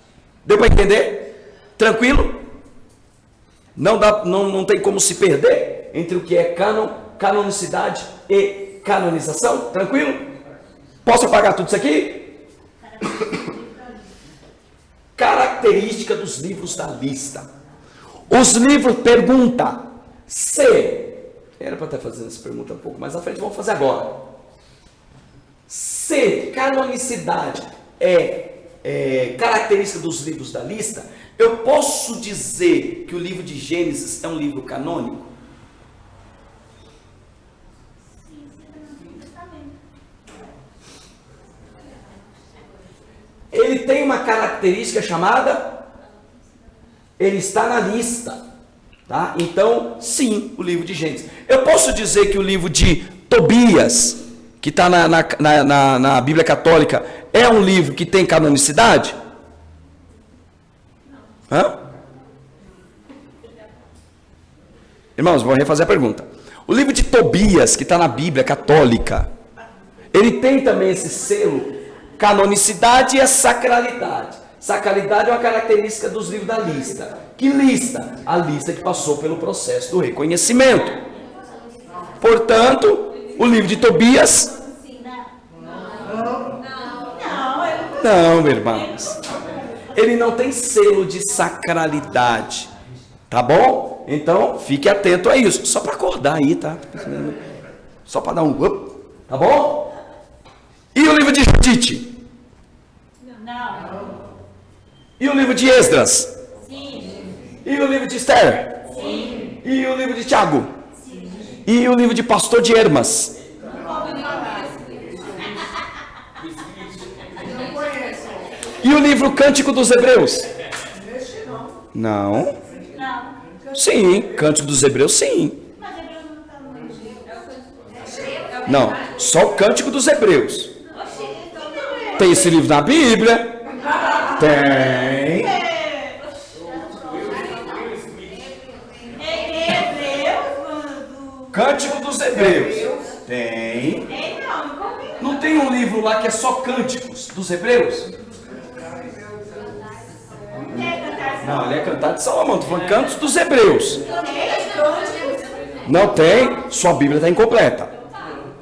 S1: Deu para entender? Tranquilo? Não tem como se perder entre o que é canonicidade e canonização? Tranquilo? Posso apagar tudo isso aqui? Característica dos livros da lista. Os livros pergunta se... Era para estar fazendo essa pergunta um pouco mais à frente, vamos fazer agora. Se canonicidade é característica dos livros da lista, eu posso dizer que o livro de Gênesis é um livro canônico?
S2: Sim, você está no Antigo Testamento.
S1: Ele tem uma característica chamada, ele está na lista, tá? Então, sim, o livro de Gênesis. Eu posso dizer que o livro de Tobias, que está na Bíblia Católica, é um livro que tem canonicidade? Hã? Irmãos, vou refazer a pergunta. O livro de Tobias, que está na Bíblia Católica, ele tem também esse selo, canonicidade e a sacralidade. Sacralidade é uma característica dos livros da lista. Que lista? A lista que passou pelo processo do reconhecimento. Portanto, o livro de Tobias... Não, irmãos. Ele não tem selo de sacralidade. Tá bom? Então, fique atento a isso. Só para acordar aí, tá? Só para dar um up. Tá bom? E o livro de Judite?
S2: Não.
S1: E o livro de Esdras?
S2: Sim.
S1: E o livro de Esther?
S2: Sim.
S1: E o livro de Tiago?
S2: Sim.
S1: E o livro de Pastor de Hermas? E o livro Cântico dos Hebreus? Não.
S2: Não.
S1: Sim, Cântico dos Hebreus, sim.
S2: Mas Hebreus não está no livro.
S1: Não, só o Cântico dos Hebreus.
S2: Oxi, então
S1: Tem esse livro na Bíblia? Tem. Cântico dos Hebreus? Tem. Não tem um livro lá que é só Cânticos dos Hebreus? Não, ele é cantado de Salomão. Estou falando Cantos dos Hebreus. Não tem, sua Bíblia está incompleta.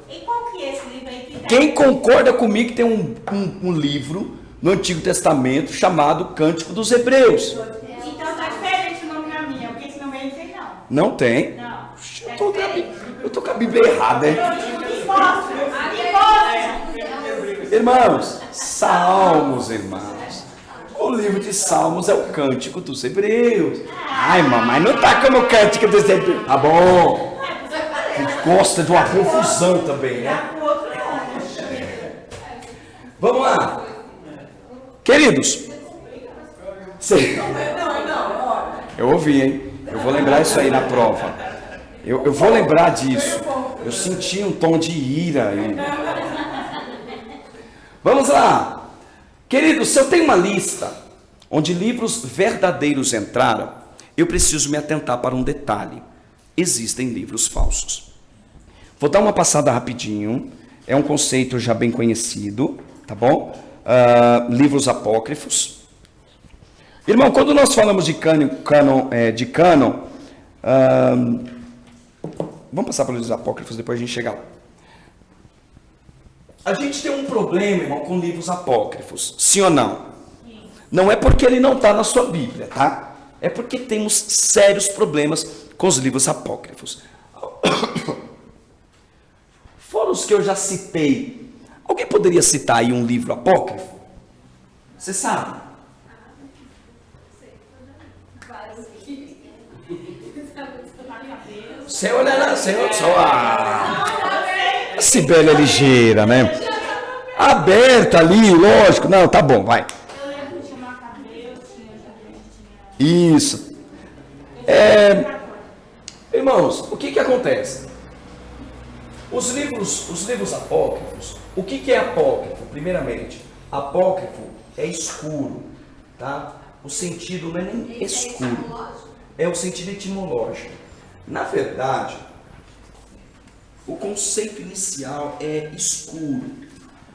S2: E qual que é esse livro aí que tá?
S1: Quem concorda comigo que tem um livro no Antigo Testamento chamado Cântico dos Hebreus?
S2: Então tá diferente o nome da minha, porque esse nome aí não tem não.
S1: Não tem.
S2: Não.
S1: Eu tô com a Bíblia errada, hein?
S2: Me mostra, me mostra.
S1: Irmãos, Salmos, irmãos. O livro de Salmos é o Cântico dos Hebreus. Ai, mamãe, não tá como o Cântico dos Hebreus. Tá bom. gosta de uma confusão também, né?
S3: Já com o outro não.
S1: Vamos lá. Queridos. Sim.
S3: Não, olha.
S1: Eu ouvi, hein? Eu vou lembrar isso aí na prova. Eu vou lembrar disso. Eu senti um tom de ira aí. Vamos lá. Queridos, se eu tenho uma lista onde livros verdadeiros entraram, eu preciso me atentar para um detalhe. Existem livros falsos. Vou dar uma passada rapidinho. É um conceito já bem conhecido, tá bom? Livros apócrifos. Irmão, quando nós falamos de cânon, vamos passar pelos livros apócrifos, depois a gente chega lá. A gente tem um problema, irmão, com livros apócrifos. Sim ou não? Sim. Não é porque ele não está na sua Bíblia, tá? É porque temos sérios problemas com os livros apócrifos. Fora os que eu já citei, alguém poderia citar aí um livro apócrifo? Você sabe? Você olha lá, você olha só. A Cibele é ligeira, né? Aberta ali, lógico. Não, tá bom, vai.
S2: Eu lembro que tinha Macabeus, tinha.
S1: Isso. Irmãos, o que acontece? Os livros apócrifos, o que é apócrifo? Primeiramente, apócrifo é escuro, tá? O sentido não é nem escuro, é o sentido etimológico. Na verdade, o conceito inicial é escuro,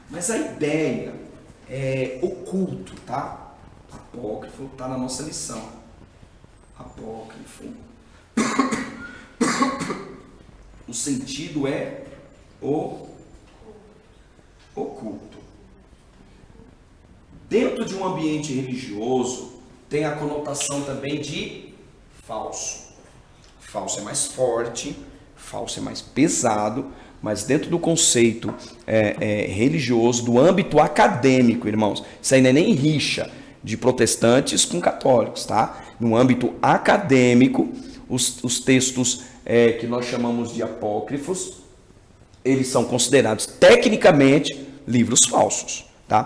S1: mas a ideia é oculto, tá? Apócrifo está na nossa lição. Apócrifo. O sentido é oculto. Dentro de um ambiente religioso, tem a conotação também de falso. Falso é mais forte, falso é mais pesado, mas dentro do conceito religioso, do âmbito acadêmico, irmãos, isso aí não é nem rixa de protestantes com católicos, tá? No âmbito acadêmico, os textos que nós chamamos de apócrifos, eles são considerados tecnicamente livros falsos, tá?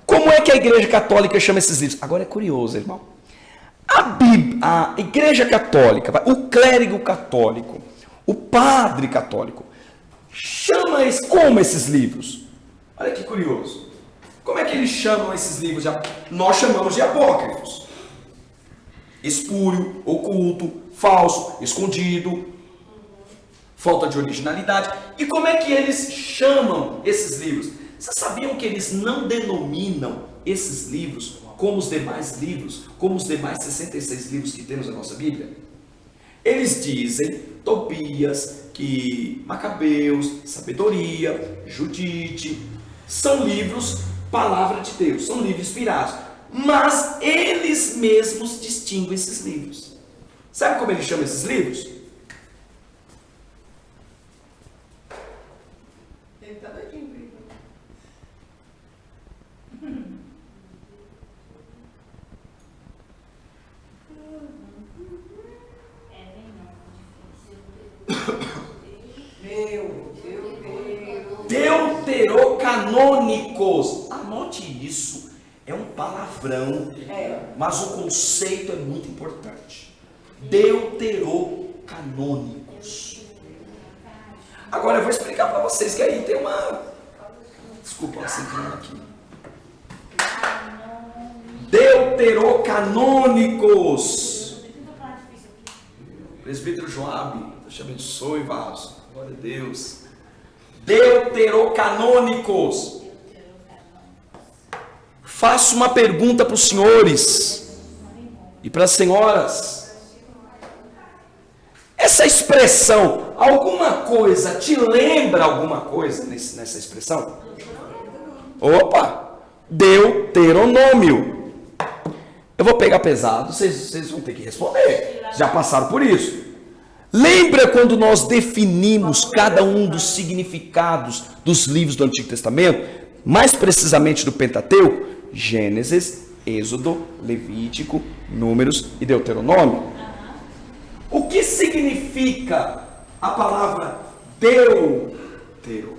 S1: Como é que a Igreja Católica chama esses livros? Agora é curioso, irmão. A Igreja Católica, o clérigo católico, o padre católico, chama como esses livros? Olha que curioso. Como é que eles chamam esses livros? Nós chamamos de apócrifos. Espúrio, oculto, falso, escondido, falta de originalidade. E como é que eles chamam esses livros? Vocês sabiam que eles não denominam esses livros como os demais livros, como os demais 66 livros que temos na nossa Bíblia? Eles dizem Tobias, Macabeus, Sabedoria, Judite, são livros, palavra de Deus, são livros inspirados. Mas eles mesmos distinguem esses livros. Sabe como eles chamam esses livros?
S3: Ele tá doidinho, Brito.
S1: Deuterocanônicos. Anote isso. É um palavrão, mas o conceito é muito importante. Deuterocanônicos. Agora eu vou explicar para vocês que aí tem uma... Desculpa, assim que não é aqui. Deuterocanônicos. Presbítero Joabe, Deus te abençoe, vaso. Glória a Deus. Deuterocanônicos. Faço uma pergunta para os senhores e para as senhoras. Essa expressão, alguma coisa, te lembra alguma coisa nessa expressão? Opa! Deuteronômio. Eu vou pegar pesado, vocês vão ter que responder. Já passaram por isso. Lembra quando nós definimos cada um dos significados dos livros do Antigo Testamento? Mais precisamente do Pentateuco? Gênesis, Êxodo, Levítico, Números e Deuteronômio. O que significa a palavra Deutero.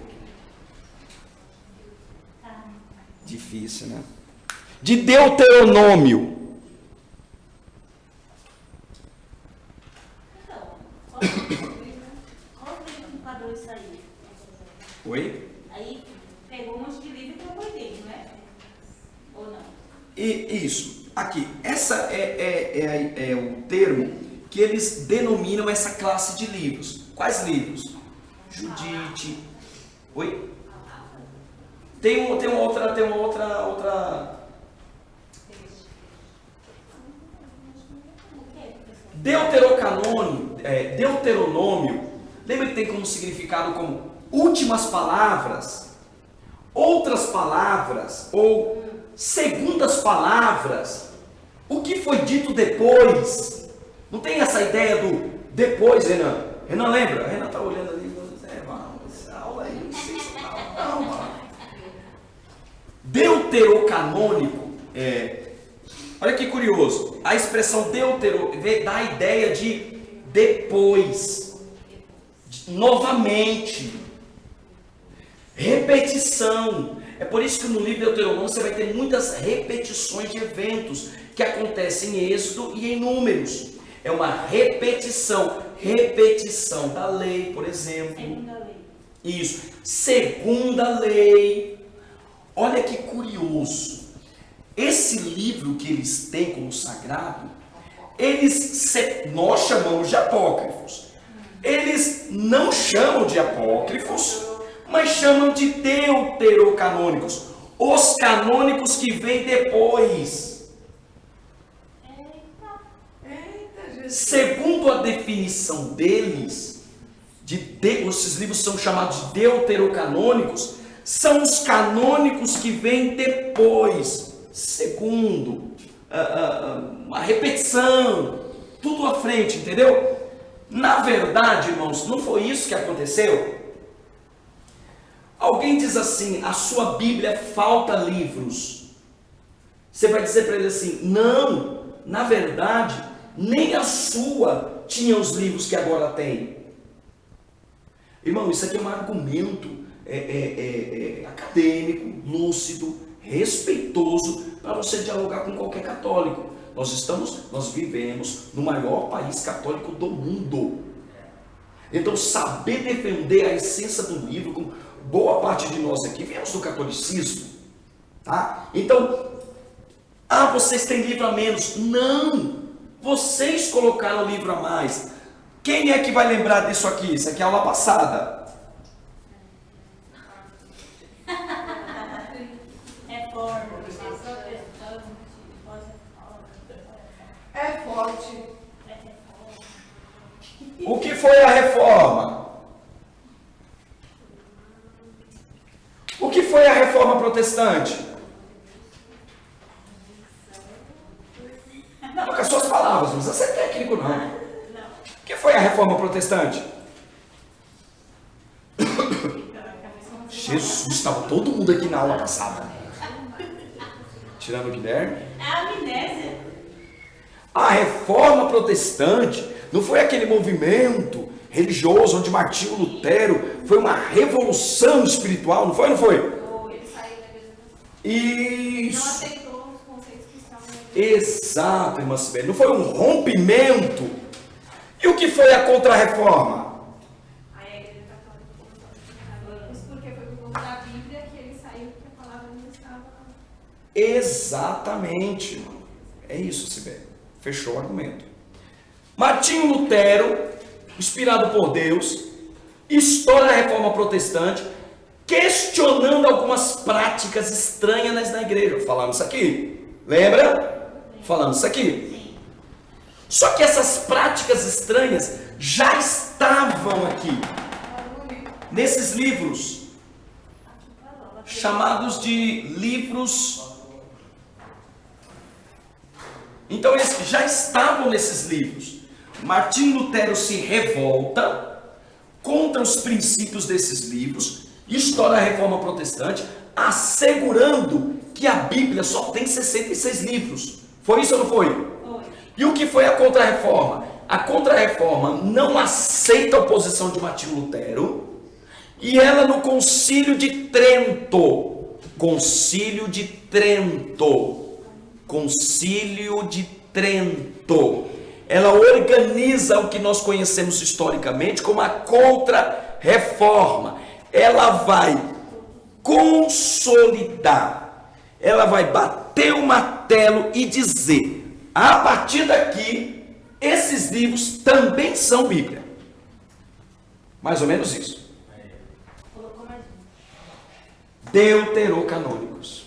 S1: Difícil, né? De Deuteronômio.
S5: Então, qual o livro que enquadrou isso aí?
S1: Oi?
S5: Aí pegou um monte de livro e colocou dele, não é? Ou não?
S1: Isso. Aqui. Essa é o termo que eles denominam essa classe de livros. Quais livros? Judite. Oi? Tem uma outra. Deuteronômio, lembra que tem como significado como últimas palavras, outras palavras ou segundas palavras, o que foi dito depois. Não tem essa ideia do depois, Renan? Renan lembra? Renan tá olhando ali e falando, essa aula aí, não sei se não, mano. Deuterocanônico, olha que curioso, a expressão deutero dá a ideia de depois, novamente, repetição. É por isso que no livro de Deuteronômio você vai ter muitas repetições de eventos que acontecem em Êxodo e em Números. É uma repetição da lei, por exemplo.
S5: Segunda lei.
S1: Isso, segunda lei. Olha que curioso. Esse livro que eles têm como sagrado, nós chamamos de apócrifos. Eles não chamam de apócrifos, mas chamam de deuterocanônicos. Os canônicos que vêm depois.
S3: Eita, Jesus.
S1: Segundo a definição deles, esses livros são chamados de deuterocanônicos, são os canônicos que vêm depois, segundo, a repetição, tudo à frente, entendeu? Na verdade, irmãos, não foi isso que aconteceu. Alguém diz assim, a sua Bíblia falta livros. Você vai dizer para ele assim, não, na verdade, nem a sua tinha os livros que agora tem. Irmão, isso aqui é um argumento acadêmico, lúcido, respeitoso, para você dialogar com qualquer católico. Nós vivemos no maior país católico do mundo. Então, saber defender a essência do livro, como boa parte de nós aqui viemos do catolicismo, tá? Então, vocês têm livro a menos. Não! Vocês colocaram o livro a mais. Quem é que vai lembrar disso aqui? Isso aqui é aula passada.
S3: É forte.
S1: O que foi a reforma? O que foi a reforma protestante? Não, com as suas palavras, não precisa ser técnico não. O que foi a reforma protestante? Jesus, estava todo mundo aqui na aula passada. Tirando o Guilherme.
S5: É a amnésia.
S1: A reforma protestante não foi aquele movimento religioso onde Martinho Lutero foi uma revolução espiritual, não foi? Não foi?
S2: Ele saiu da igreja.
S1: Isso.
S2: Não aceitou os conceitos que estavam na
S1: Exato, irmã Sibeli. Não foi um rompimento. E o que foi a contra-reforma?
S2: Aí a igreja católica começou a criticar isso porque foi por conta da Bíblia que ele saiu porque a palavra não estava.
S1: Exatamente, irmão. É isso, Sibeli. Fechou o argumento. Martinho Lutero, inspirado por Deus, estoura a reforma protestante, questionando algumas práticas estranhas na igreja. Falamos isso aqui. Lembra? Falamos isso aqui. Só que essas práticas estranhas já estavam aqui, nesses livros, chamados de livros. Então eles já estavam nesses livros. Martinho Lutero se revolta contra os princípios desses livros, estoura a reforma protestante, assegurando que a Bíblia só tem 66 livros. Foi isso ou não foi?
S5: Foi.
S1: E o que foi a contra-reforma? a Contra-Reforma não aceita a oposição de Martinho Lutero, e ela no Concílio de Trento, Concílio de Trento, ela organiza o que nós conhecemos historicamente como a Contra-Reforma. Ela vai consolidar, ela vai bater o martelo e dizer, a partir daqui, esses livros também são Bíblia. Mais ou menos isso. Deuterocanônicos,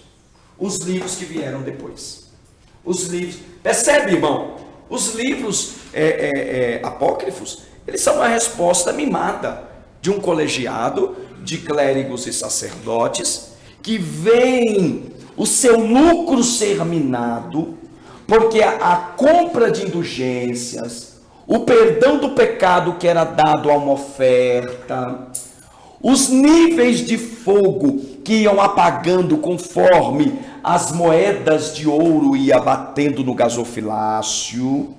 S1: os livros que vieram depois. Os livros, percebe, irmão? Os livros apócrifos, eles são uma resposta mimada de um colegiado de clérigos e sacerdotes que veem o seu lucro ser minado, porque a compra de indulgências, o perdão do pecado que era dado a uma oferta, os níveis de fogo que iam apagando conforme as moedas de ouro ia batendo no gasofilácio.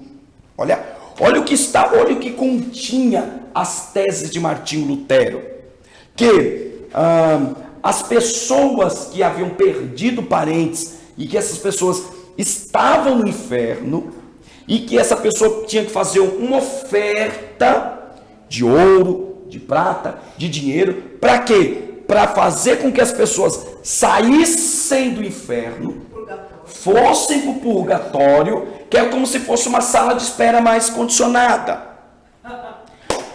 S1: Olha o que continha as teses de Martinho Lutero, que as pessoas que haviam perdido parentes e que essas pessoas estavam no inferno e que essa pessoa tinha que fazer uma oferta de ouro, de prata, de dinheiro, para quê? Para fazer com que as pessoas saíssem do inferno, fossem para o purgatório, que é como se fosse uma sala de espera mais condicionada.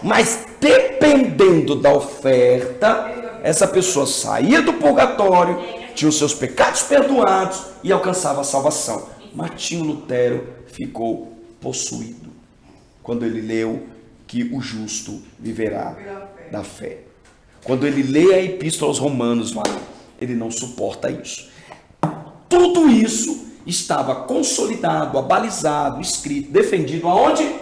S1: Mas dependendo da oferta, essa pessoa saía do purgatório, tinha os seus pecados perdoados e alcançava a salvação. Martinho Lutero ficou possuído quando ele leu que o justo viverá da fé. Quando ele lê a Epístola aos Romanos, ele não suporta isso. Tudo isso estava consolidado, abalizado, escrito, defendido aonde?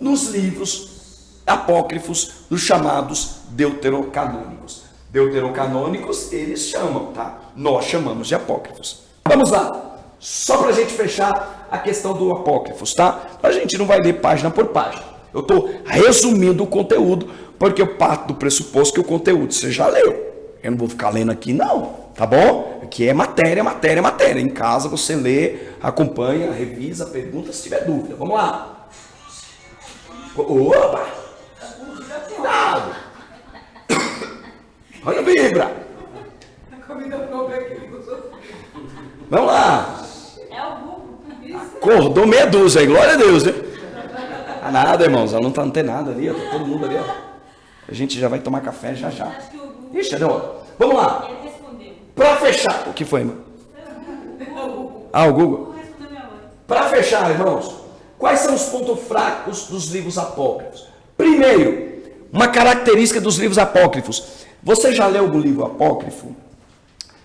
S1: Nos livros apócrifos, dos chamados deuterocanônicos. Deuterocanônicos eles chamam, tá? Nós chamamos de apócrifos. Vamos lá, só para a gente fechar a questão do apócrifos, tá? A gente não vai ler página por página. Eu estou resumindo o conteúdo, porque eu parto do pressuposto que o conteúdo você já leu. Eu não vou ficar lendo aqui não, tá bom? Aqui é matéria. Em casa você lê, acompanha, revisa, pergunta se tiver dúvida. Vamos lá. Opa! Cuidado! Olha a vibra! Vamos lá!
S5: É o Google.
S1: Acordou meia dúzia aí, glória a Deus, né? Ah, nada, irmãos, ela não tá antenada ali, ó, tá todo mundo ali, ó. A gente já vai tomar café já.
S5: Acho que o Google.
S1: Ixi, não. Vamos lá.
S5: Ele respondeu.
S1: Para fechar, o que foi, irmão? Ah, o
S5: O
S1: Google.
S5: Google respondeu minha mãe.
S1: Para fechar, irmãos, quais são os pontos fracos dos livros apócrifos? Primeiro, uma característica dos livros apócrifos. Você já leu algum livro apócrifo?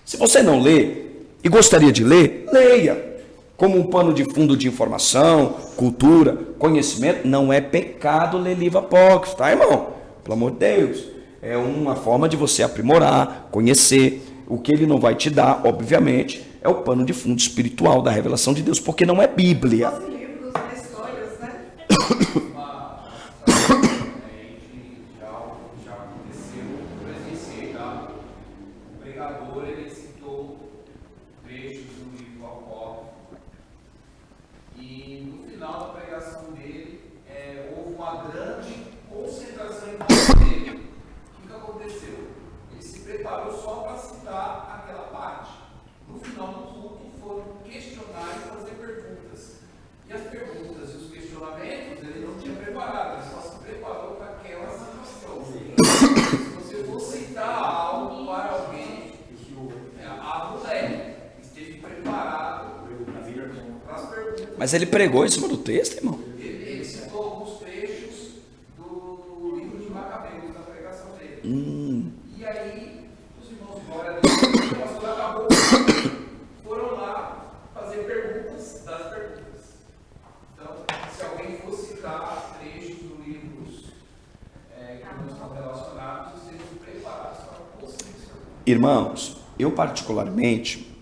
S1: Se você não lê e gostaria de ler, leia. Como um pano de fundo de informação, cultura, conhecimento. Não é pecado ler livro apócrifo, tá, irmão? Pelo amor de Deus. É uma forma de você aprimorar, conhecer. O que ele não vai te dar, obviamente, é o pano de fundo espiritual da revelação de Deus, porque não é Bíblia.
S3: Os livros, histórias, né?
S4: Já aconteceu, eu presenciei, tá? O pregador, ele citou trechos do livro apócrifo e no final da pregação dele houve uma grande concentração em volta dele. O que aconteceu? Ele se preparou só para citar aquela parte. No final do culto foram questionar e fazer perguntas. E as perguntas e os questionamentos ele não tinha preparado, ele só se preparou para aquela situação. Se você for citar algo para alguém, a mulher esteja preparado para as perguntas.
S1: Mas ele pregou em cima do texto, irmão.
S4: Ele citou alguns trechos do livro de Macabeus na pregação dele. E aí, os irmãos, glória a Deus, o pastor acabou, foram lá fazer perguntas das perguntas. Então, se alguém for citar trechos do livros que não estão relacionados, sejam preparados para conseguir ser.
S1: Irmãos, eu particularmente,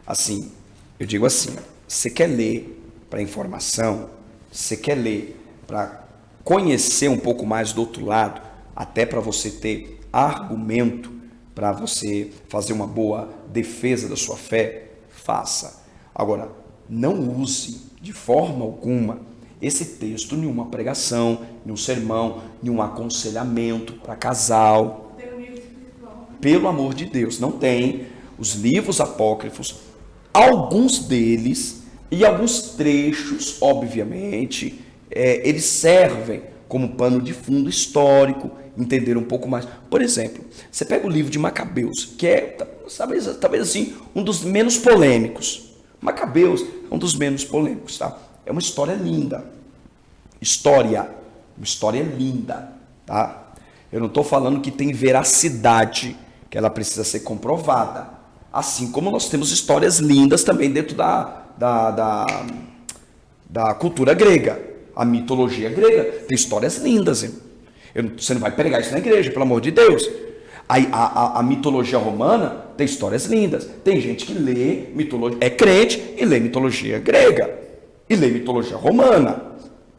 S1: assim, eu digo assim, você quer ler para informação, você quer ler para conhecer um pouco mais do outro lado, até para você ter argumento, para você fazer uma boa defesa da sua fé, faça. Agora, não use de forma alguma esse texto em uma pregação, em um sermão, em um aconselhamento para casal. Pelo amor de Deus, não tem. Os livros apócrifos, alguns deles e alguns trechos, obviamente, eles servem como pano de fundo histórico, entender um pouco mais. Por exemplo, você pega o livro de Macabeus, que é, talvez assim, um dos menos polêmicos. Macabeus é um dos menos polêmicos, tá? É uma história linda. Uma história linda, tá? Eu não estou falando que tem veracidade, que ela precisa ser comprovada. Assim como nós temos histórias lindas também dentro da cultura grega. A mitologia grega tem histórias lindas. Você não vai pregar isso na igreja, pelo amor de Deus. A mitologia romana tem histórias lindas. Tem gente que lê mitologia, é crente e lê mitologia grega. E lê mitologia romana.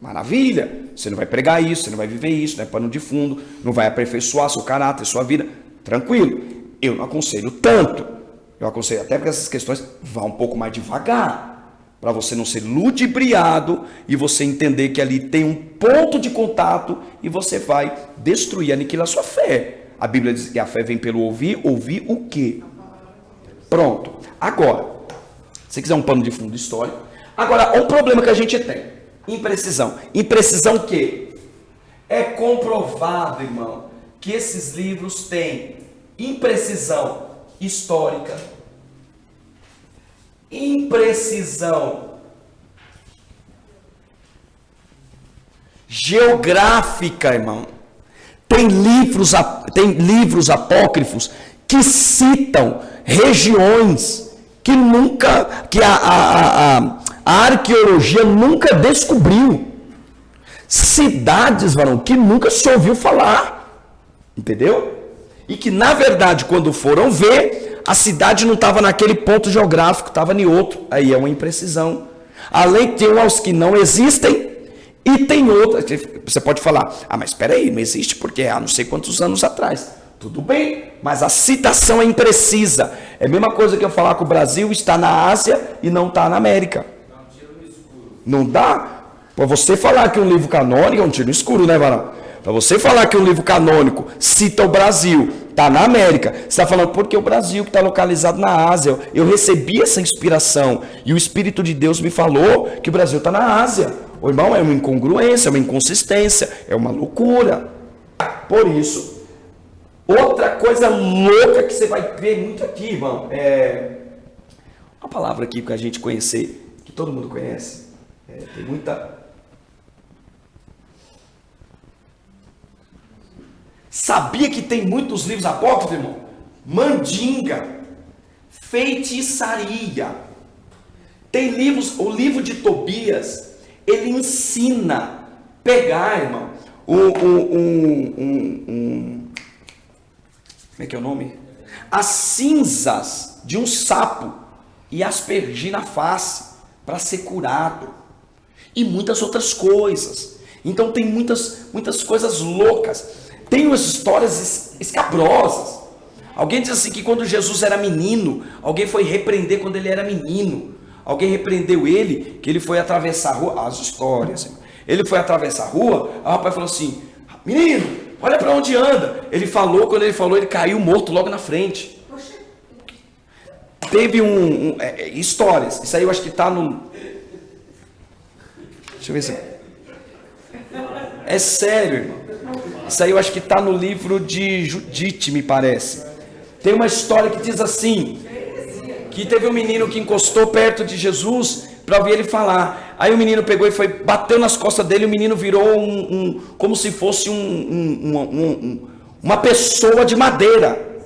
S1: Maravilha. Você não vai pregar isso, você não vai viver isso, não é pano de fundo, não vai aperfeiçoar seu caráter, sua vida. Tranquilo. Eu não aconselho tanto. Eu aconselho até porque essas questões vão um pouco mais devagar. Para você não ser ludibriado e você entender que ali tem um ponto de contato e você vai destruir, aniquilar sua fé. A Bíblia diz que a fé vem pelo ouvir. Ouvir o quê? Pronto. Agora, se quiser um pano de fundo histórico. Agora, um problema que a gente tem. Imprecisão. Imprecisão o quê? É comprovado, irmão, que esses livros têm imprecisão histórica, imprecisão geográfica, irmão. Tem livros apócrifos que citam regiões que a arqueologia nunca descobriu. Cidades, varão, que nunca se ouviu falar. Entendeu? E que, na verdade, quando foram ver, a cidade não estava naquele ponto geográfico, estava em outro. Aí é uma imprecisão. Além de ter uns que não existem, e tem outras. Você pode falar, mas espera aí, não existe porque há não sei quantos anos atrás. Tudo bem, mas a citação é imprecisa. É a mesma coisa que eu falar que o Brasil está na Ásia e não está na América. Não dá? Para você falar que um livro canônico é um tiro no escuro, né, varão? Para você falar que um livro canônico cita o Brasil, está na América, você está falando porque o Brasil que está localizado na Ásia. Eu recebi essa inspiração e o Espírito de Deus me falou que o Brasil está na Ásia. O irmão, é uma incongruência, é uma inconsistência, é uma loucura. Por isso, outra coisa louca que você vai ver muito aqui, irmão, é uma palavra aqui que a gente conhecer, que todo mundo conhece, tem muita... Sabia que tem muitos livros apócrifos, irmão? Mandinga, feitiçaria. Tem livros, o livro de Tobias, ele ensina pegar, irmão, como é que é o nome? As cinzas de um sapo e aspergir na face para ser curado. E muitas outras coisas. Então tem muitas coisas loucas. Tem umas histórias escabrosas. Alguém diz assim que quando Jesus era menino, alguém foi repreender quando ele era menino. Alguém repreendeu ele, que ele foi atravessar a rua. As histórias. Ele foi atravessar a rua, aí o rapaz falou assim, menino, olha para onde anda. Ele falou, quando ele falou, ele caiu morto logo na frente. Teve histórias. Isso aí eu acho que está no... Deixa eu ver se... É sério, irmão. Isso aí eu acho que está no livro de Judite, me parece. Tem uma história que diz assim, que teve um menino que encostou perto de Jesus para ouvir ele falar. Aí o menino pegou e bateu nas costas dele, e o menino virou como se fosse uma pessoa de madeira.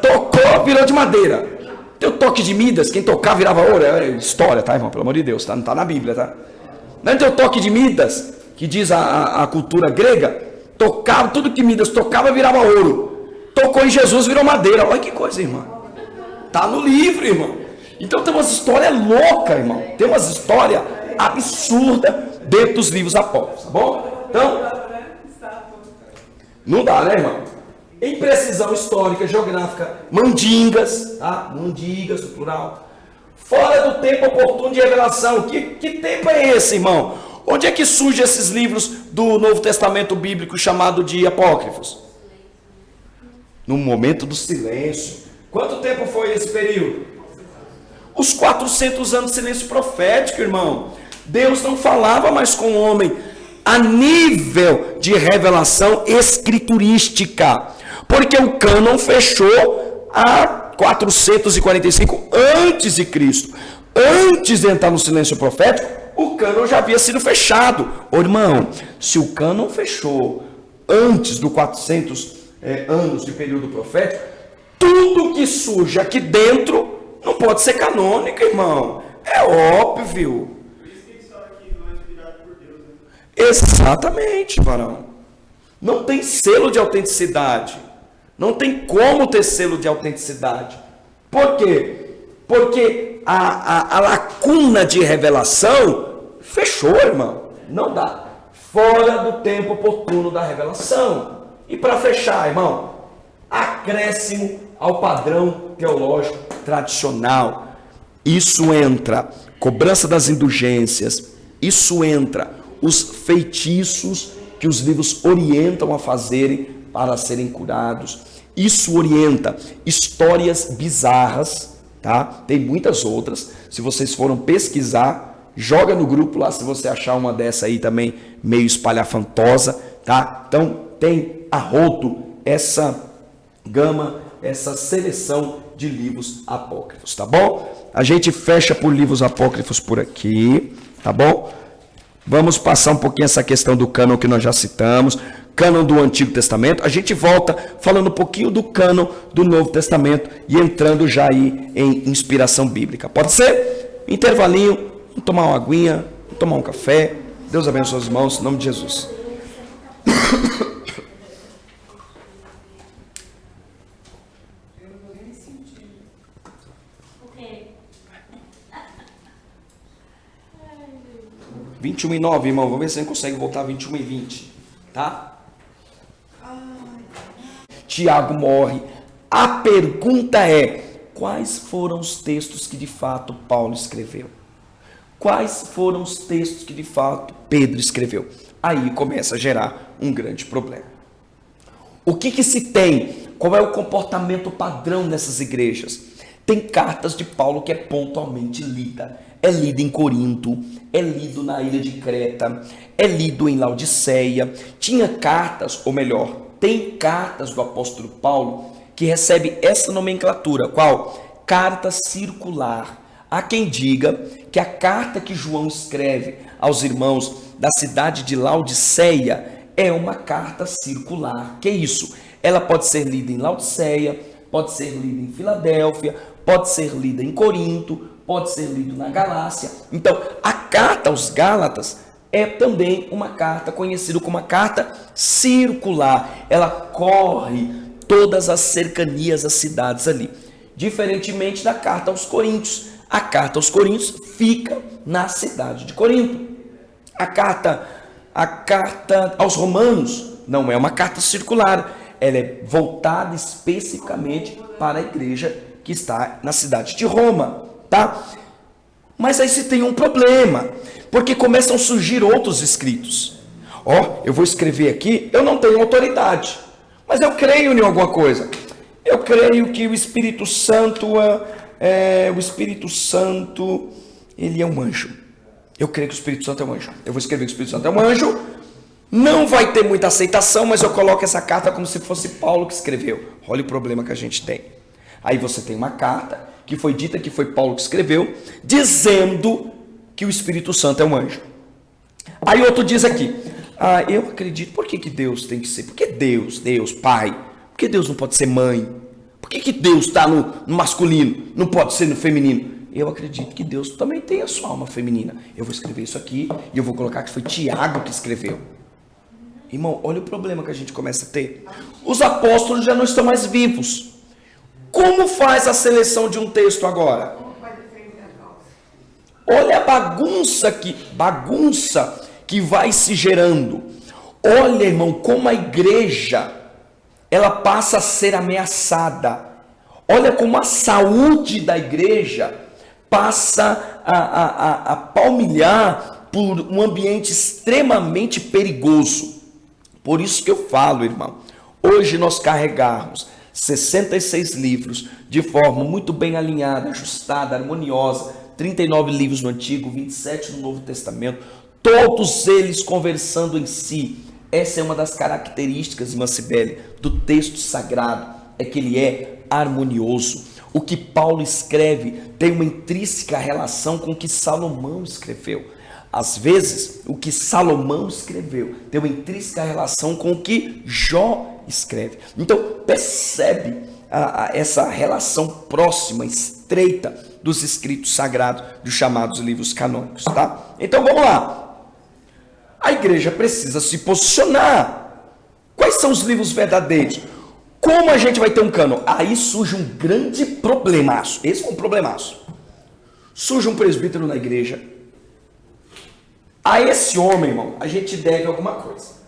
S1: Tocou, virou de madeira. Tem o toque de Midas, quem tocar virava ouro. É história, tá, irmão? Pelo amor de Deus, tá? Não está na Bíblia, tá? Não tem o toque de Midas, que diz a cultura grega, tocava, tudo que Midas tocava virava ouro. Tocou em Jesus, virou madeira. Olha que coisa, irmão. Tá no livro, irmão. Então tem umas histórias loucas, irmão. Tem umas histórias absurda dentro dos livros apócrifos, tá bom? Então, não dá, né, irmão? Imprecisão histórica, geográfica, mandingas, tá? Mandingas, no plural. Fora do tempo oportuno de revelação. Que tempo é esse, irmão? Onde é que surgem esses livros do Novo Testamento bíblico chamado de apócrifos? No momento do silêncio. Quanto tempo foi esse período? Os 400 anos de silêncio profético, irmão. Deus não falava mais com o homem a nível de revelação escriturística. Porque o cânon fechou a 445 antes de Cristo. Antes de entrar no silêncio profético, o cânon já havia sido fechado. Ô, irmão, se o cânon fechou antes do 400 anos de período profético, tudo que surge aqui dentro não pode ser canônico, irmão. É óbvio.
S6: Por isso que a história aqui não é inspirada por Deus, né?
S1: Exatamente, varão. Não tem selo de autenticidade. Não tem como ter selo de autenticidade. Por quê? Porque a lacuna de revelação fechou, irmão. Não dá. Fora do tempo oportuno da revelação. E para fechar, irmão, acréscimo ao padrão teológico tradicional. Isso entra cobrança das indulgências. Isso entra os feitiços que os livros orientam a fazerem para serem curados. Isso orienta histórias bizarras, tá? Tem muitas outras. Se vocês foram pesquisar, joga no grupo lá se você achar uma dessa aí também meio espalhafantosa, tá? Então tem a rodo essa gama, essa seleção de livros apócrifos, tá bom? A gente fecha por livros apócrifos por aqui, tá bom? Vamos passar um pouquinho essa questão do cânon que nós já citamos, cânon do Antigo Testamento. A gente volta falando um pouquinho do cânon do Novo Testamento e entrando já aí em inspiração bíblica. Pode ser? Intervalinho, vamos tomar uma aguinha, vamos tomar um café. Deus abençoe os irmãos, em nome de Jesus.
S5: O quê?
S1: 21:09, irmão. Vamos ver se a gente consegue voltar 21:20, tá? Tiago morre. A pergunta é: quais foram os textos que de fato Paulo escreveu? Quais foram os textos que de fato Pedro escreveu? Aí começa a gerar um grande problema. O que se tem? Qual é o comportamento padrão nessas igrejas? Tem cartas de Paulo que é pontualmente lida. É lido em Corinto, é lido na ilha de Creta, é lido em Laodiceia. Tinha cartas, ou melhor, tem cartas do apóstolo Paulo que recebe essa nomenclatura. Qual? Carta circular. Há quem diga que a carta que João escreve aos irmãos da cidade de Laodiceia é uma carta circular. Que isso? Ela pode ser lida em Laodiceia, pode ser lida em Filadélfia, pode ser lida em Corinto, pode ser lido na Galácia. Então, a carta aos Gálatas é também uma carta conhecida como uma carta circular. Ela corre todas as cercanias das cidades ali. Diferentemente da carta aos Coríntios. A carta aos Coríntios fica na cidade de Corinto. A carta aos Romanos não é uma carta circular. Ela é voltada especificamente para a igreja que está na cidade de Roma, tá? Mas aí se tem um problema, porque começam a surgir outros escritos. Eu vou escrever aqui, eu não tenho autoridade, mas eu creio em alguma coisa. Eu creio que o Espírito Santo ele é um anjo. Eu creio que o Espírito Santo é um anjo. Eu vou escrever que o Espírito Santo é um anjo. Não vai ter muita aceitação, mas eu coloco essa carta como se fosse Paulo que escreveu. Olha o problema que a gente tem. Aí você tem uma carta que foi dita que foi Paulo que escreveu, dizendo que o Espírito Santo é um anjo. Aí outro diz aqui, eu acredito, por que Deus tem que ser? Por que Deus, Pai? Por que Deus não pode ser mãe? Por que Deus está no masculino, não pode ser no feminino? Eu acredito que Deus também tem a sua alma feminina. Eu vou escrever isso aqui e eu vou colocar que foi Tiago que escreveu. Irmão, olha o problema que a gente começa a ter. Os apóstolos já não estão mais vivos. Como faz a seleção de um texto agora?
S3: Como vai defender a causa?
S1: Olha a bagunça que vai se gerando. Olha, irmão, como a igreja, ela passa a ser ameaçada. Olha como a saúde da igreja passa a palmilhar por um ambiente extremamente perigoso. Por isso que eu falo, irmão, hoje nós carregarmos 66 livros de forma muito bem alinhada, ajustada, harmoniosa, 39 livros no Antigo, 27 no Novo Testamento, todos eles conversando em si. Essa é uma das características, irmã Cibele, do texto sagrado, é que ele é harmonioso. O que Paulo escreve tem uma intrínseca relação com o que Salomão escreveu. Às vezes, o que Salomão escreveu tem uma intrínseca relação com o que Jó escreve. Então, percebe essa relação próxima, estreita dos escritos sagrados, dos chamados livros canônicos, tá? Então, vamos lá. A igreja precisa se posicionar. Quais são os livros verdadeiros? Como a gente vai ter um cânon? Aí surge um grande problemaço. Esse é um problemaço. Surge um presbítero na igreja. A esse homem, irmão, a gente deve alguma coisa.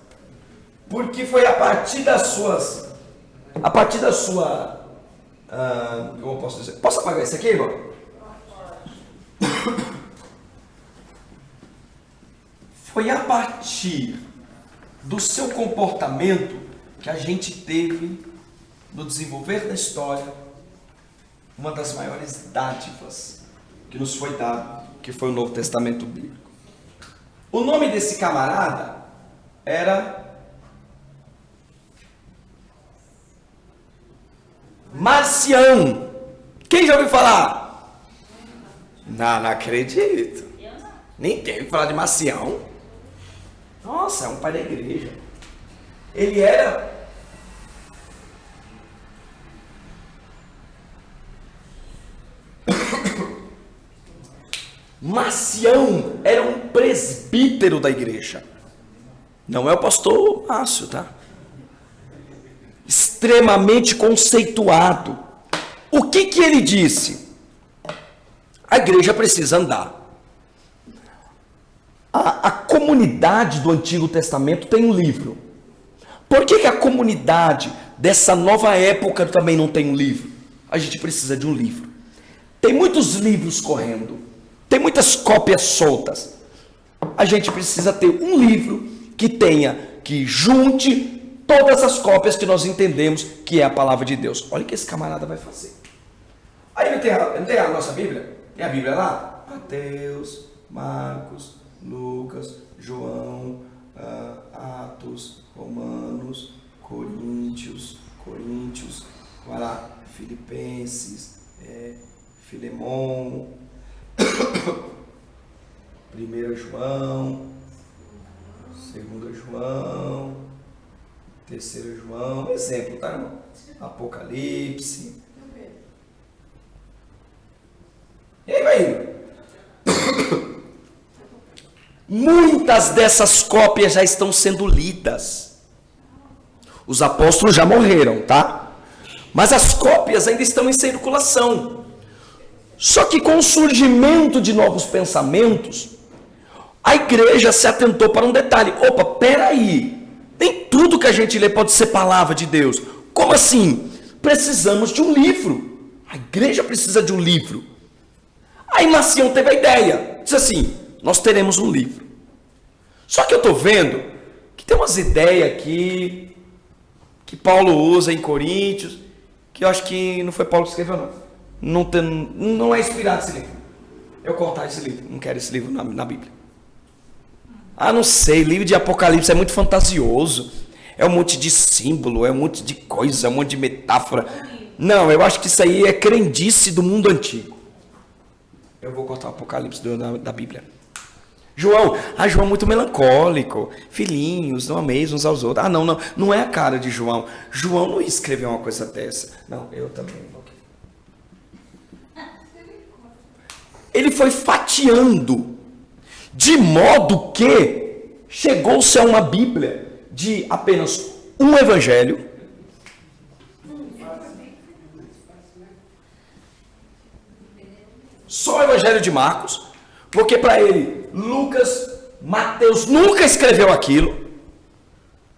S1: Porque foi a partir da sua, como eu posso dizer? Posso apagar isso aqui, irmão? Foi a partir do seu comportamento que a gente teve, no desenvolver da história, uma das maiores dádivas que nos foi dada, que foi o Novo Testamento Bíblico. O nome desse camarada era Marcião. Quem já ouviu falar? Não acredito. Ninguém ouviu falar de Marcião. Nossa, é um pai da igreja. Ele era Marcião era um presbítero da igreja. Não é o pastor Márcio, tá? Extremamente conceituado. O que ele disse? A igreja precisa andar. A comunidade do Antigo Testamento tem um livro. Por que a comunidade dessa nova época também não tem um livro? A gente precisa de um livro. Tem muitos livros correndo. Tem muitas cópias soltas. A gente precisa ter um livro que junte todas as cópias que nós entendemos que é a palavra de Deus. Olha o que esse camarada vai fazer. Aí não tem a nossa Bíblia? Tem a Bíblia lá? Mateus, Marcos, Lucas, João, Atos, Romanos, Coríntios, vai lá, Filipenses, Filemon, 1 João, 2 João, 3 João, exemplo, tá, irmão? Apocalipse. E aí vai indo. Muitas dessas cópias já estão sendo lidas. Os apóstolos já morreram, tá? Mas as cópias ainda estão em circulação. Só que com o surgimento de novos pensamentos, a igreja se atentou para um detalhe. Opa, peraí. Nem tudo que a gente lê pode ser palavra de Deus. Como assim? Precisamos de um livro. A igreja precisa de um livro. Aí Marcião teve a ideia. Disse assim, nós teremos um livro. Só que eu estou vendo que tem umas ideias aqui que Paulo usa em Coríntios, que eu acho que não foi Paulo que escreveu, não. Não é inspirado esse livro. Eu cortar esse livro. Não quero esse livro na Bíblia. Não sei. Livro de Apocalipse é muito fantasioso. É um monte de símbolo. É um monte de coisa. É um monte de metáfora. Não, eu acho que isso aí é crendice do mundo antigo. Eu vou cortar o Apocalipse da Bíblia. João é muito melancólico. Filhinhos, não ameis uns aos outros. Não é a cara de João. João não escreveu uma coisa dessa. Não, eu também. Ele foi fatiando, de modo que chegou-se a uma Bíblia de apenas um evangelho, só o evangelho de Marcos, Porque para ele, Lucas, Mateus nunca escreveu aquilo.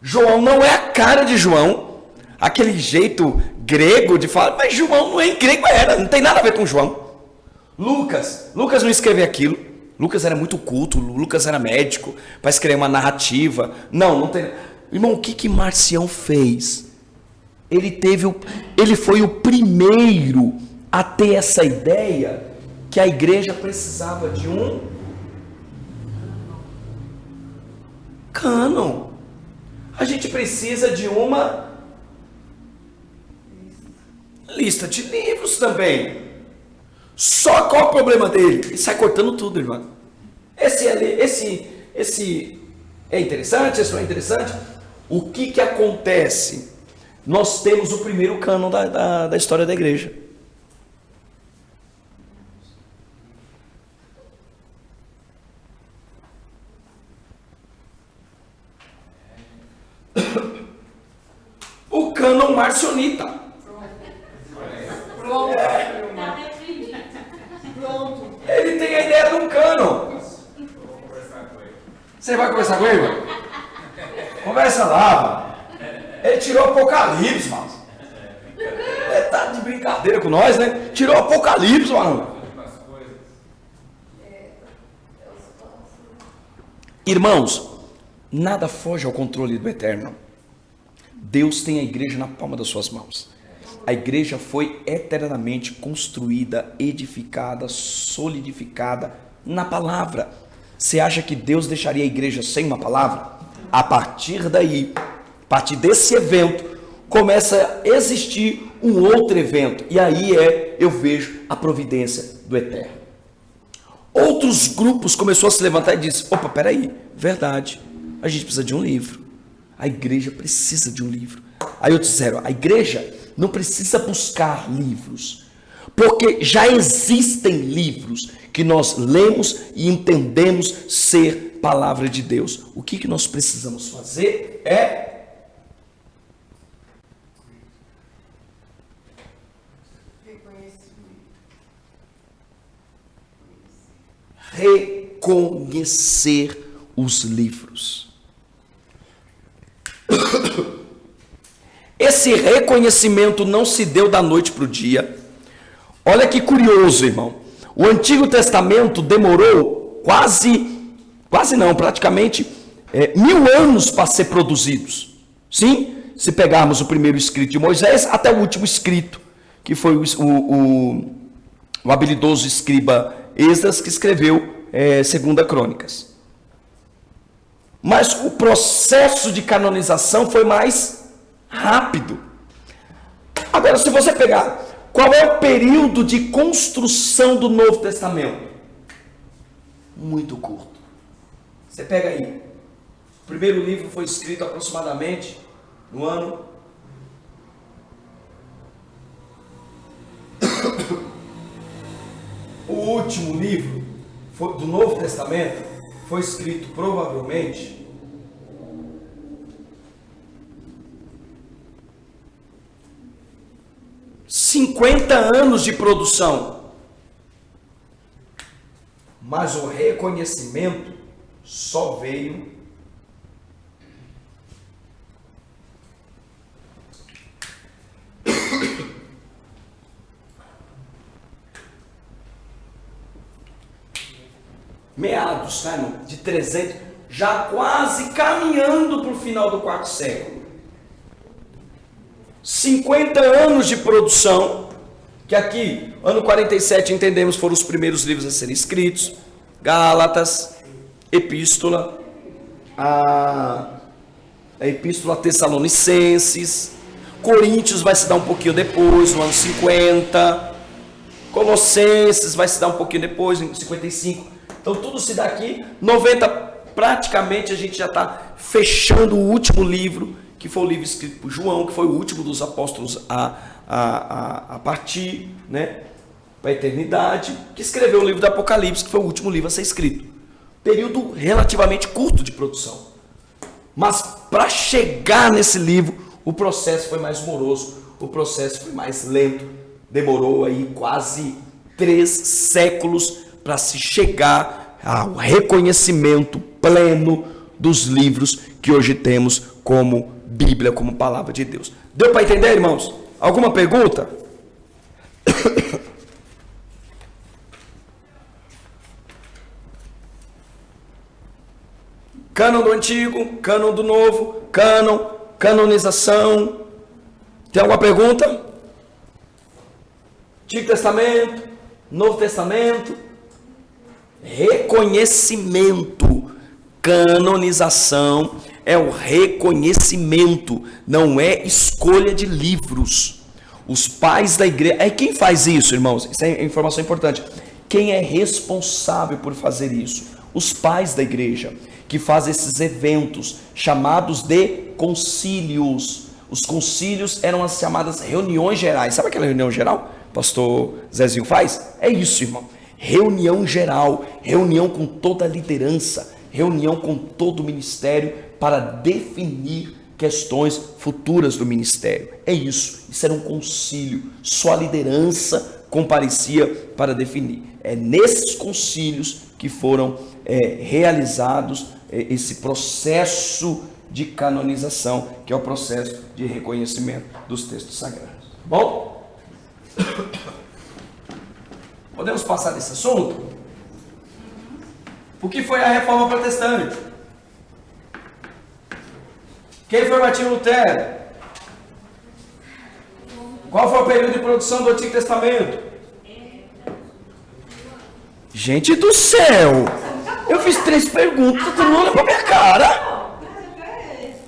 S1: João não é a cara de João, aquele jeito grego de falar, mas João não é em grego, não tem nada a ver com João. Lucas não escreveu aquilo. Lucas era muito culto, Lucas era médico, para escrever uma narrativa. Não tem. Irmão, o que Marcião fez? Ele foi o primeiro a ter essa ideia que a igreja precisava de um cânon. A gente precisa de uma lista de livros também. Só qual é o problema dele? Ele sai cortando tudo, irmão. Esse é interessante, esse não é interessante. O que acontece? Nós temos o primeiro cânon da história da igreja. O cânon marcionita.
S3: Pronto.
S5: Tá definido.
S3: Pronto.
S1: Ele tem a ideia de um cânon. Você vai conversar com ele, mano? Conversa lá, mano. Ele tirou o Apocalipse, mano. Ele tá de brincadeira com nós, né? Tirou o Apocalipse, mano. Irmãos, nada foge ao controle do Eterno. Deus tem a igreja na palma das suas mãos. A igreja foi eternamente construída, edificada, solidificada na palavra. Você acha que Deus deixaria a igreja sem uma palavra? A partir daí, a partir desse evento, começa a existir um outro evento. E aí eu vejo a providência do Eterno. Outros grupos começaram a se levantar e disse: opa, peraí, verdade, a gente precisa de um livro. A igreja precisa de um livro. Aí outros disseram: a igreja não precisa buscar livros, porque já existem livros que nós lemos e entendemos ser palavra de Deus. O que nós precisamos fazer é reconhecer os livros. Esse reconhecimento não se deu da noite para o dia. Olha que curioso, irmão. O Antigo Testamento demorou praticamente 1000 anos para ser produzidos. Sim, se pegarmos o primeiro escrito de Moisés até o último escrito, que foi o habilidoso escriba Esdras, que escreveu 2 Crônicas. Mas o processo de canonização foi mais rápido. Agora, se você pegar, qual é o período de construção do Novo Testamento? Muito curto. Você pega aí, o primeiro livro foi escrito aproximadamente no ano o último livro do Novo Testamento foi escrito provavelmente 50 anos de produção, mas o reconhecimento só veio meados, tá, irmão? De 300, já quase caminhando para o final do 4º século. 50 anos de produção, que aqui, ano 47, entendemos, foram os primeiros livros a serem escritos: Gálatas, Epístola, a Epístola a Tessalonicenses, Coríntios vai se dar um pouquinho depois, no ano 50, Colossenses vai se dar um pouquinho depois, em 55. Então tudo se dá aqui, 90, praticamente a gente já está fechando o último livro, que foi o livro escrito por João, que foi o último dos apóstolos a partir, né, para a eternidade, que escreveu o livro do Apocalipse, que foi o último livro a ser escrito. Período relativamente curto de produção. Mas para chegar nesse livro, o processo foi mais moroso, o processo foi mais lento, demorou aí quase 3 séculos para se chegar ao reconhecimento pleno dos livros que hoje temos como Bíblia, como palavra de Deus. Deu para entender, irmãos? Alguma pergunta? Cânon do Antigo, cânon do Novo, canonização. Tem alguma pergunta? Antigo Testamento, Novo Testamento. Reconhecimento. Canonização é o reconhecimento, não é escolha de livros. Os pais da igreja... Quem faz isso, irmãos? Isso é informação importante. Quem é responsável por fazer isso? Os pais da igreja, que fazem esses eventos chamados de concílios. Os concílios eram as chamadas reuniões gerais. Sabe aquela reunião geral? Pastor Zezinho faz? É isso, irmão. Reunião geral, reunião com toda a liderança, reunião com todo o ministério para definir questões futuras do ministério. É isso era um concílio, só a liderança comparecia para definir. É nesses concílios que foram realizados esse processo de canonização, que é o processo de reconhecimento dos textos sagrados. Bom? Podemos passar desse assunto? O que foi a Reforma Protestante? Quem foi Martinho Lutero? Qual foi o período de produção do Antigo Testamento? Gente do céu! Eu fiz 3 perguntas, tu não olha pra minha cara!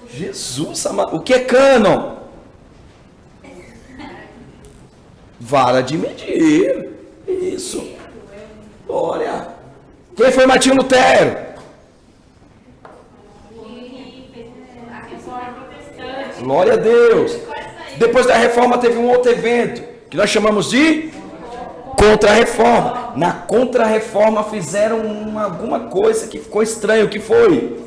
S1: Jesus amado! O que é cânon? Vara de medir. Isso. Glória. Quem foi Martinho Lutero? Glória a Deus. Depois da reforma teve um outro evento que nós chamamos de Contra-Reforma. Na Contra-Reforma fizeram alguma coisa que ficou estranho. O que foi?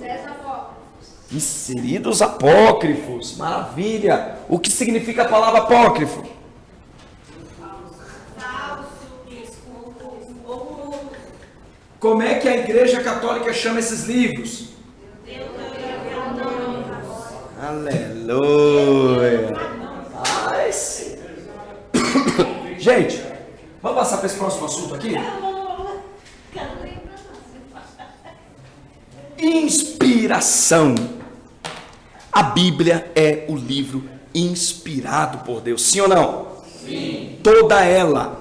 S1: Inseridos apócrifos. Maravilha. O que significa a palavra apócrifo? Como é que a Igreja Católica chama esses livros? Aleluia. Ai, sim. Gente, vamos passar para esse próximo assunto aqui? Inspiração. A Bíblia é o livro inspirado por Deus, sim ou não? Sim. Toda ela,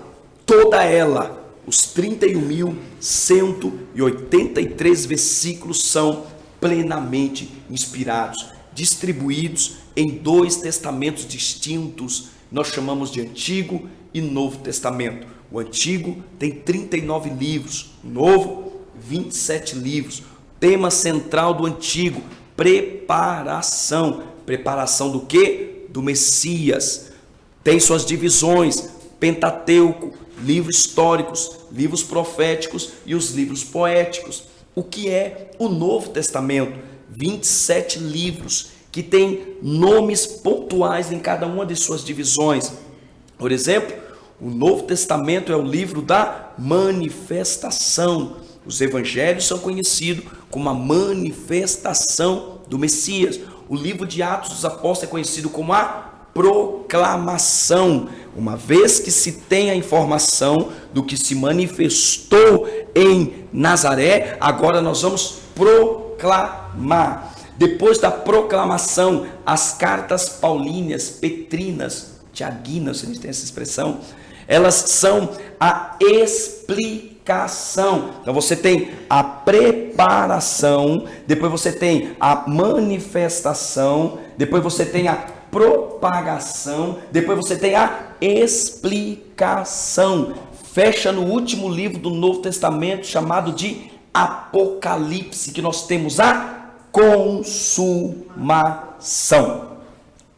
S1: os 31.183 versículos são plenamente inspirados, distribuídos em 2 testamentos distintos. Nós chamamos de Antigo e Novo Testamento. O Antigo tem 39 livros, o Novo, 27 livros. Tema central do Antigo, preparação. Preparação do quê? Do Messias. Tem suas divisões, Pentateuco, livros históricos, livros proféticos e os livros poéticos. O que é o Novo Testamento? 27 livros que têm nomes pontuais em cada uma de suas divisões. Por exemplo, o Novo Testamento é o livro da manifestação. Os evangelhos são conhecidos como a manifestação do Messias. O livro de Atos dos Apóstolos é conhecido como a proclamação, uma vez que se tem a informação do que se manifestou em Nazaré, agora nós vamos proclamar. Depois da proclamação, as cartas paulíneas, petrinas, tiaguinas, a gente tem essa expressão, elas são a explicação. Então você tem a preparação, depois você tem a manifestação, depois você tem a propagação, depois você tem a explicação. Fecha no último livro do Novo Testamento, chamado de Apocalipse, que nós temos a consumação.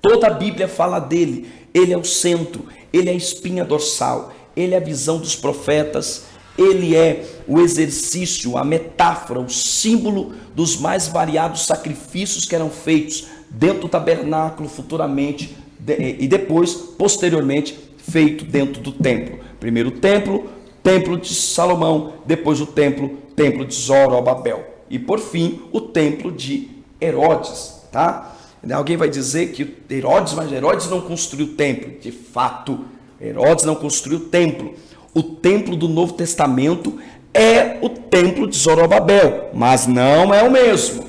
S1: Toda a Bíblia fala dele. Ele é o centro, ele é a espinha dorsal, ele é a visão dos profetas, ele é o exercício, a metáfora, o símbolo dos mais variados sacrifícios que eram feitos dentro do tabernáculo futuramente e depois, posteriormente, feito dentro do templo. Primeiro o templo, templo de Salomão, depois o templo templo de Zorobabel e, por fim, o templo de Herodes, tá? Alguém vai dizer que mas Herodes não construiu o templo. De fato, Herodes não construiu o templo. O templo do Novo Testamento é o templo de Zorobabel, mas não é o mesmo.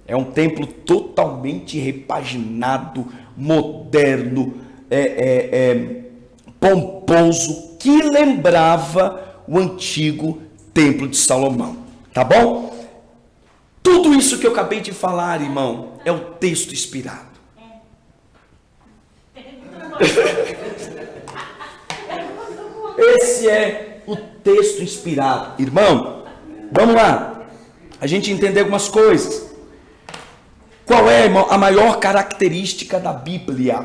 S1: É um templo totalmente repaginado, moderno, pomposo, que lembrava o antigo templo de Salomão. Tá bom? Tudo isso que eu acabei de falar, irmão, é o texto inspirado. Esse é o texto inspirado. Irmão, vamos lá. A gente entender algumas coisas. Qual é, irmão, a maior característica da Bíblia?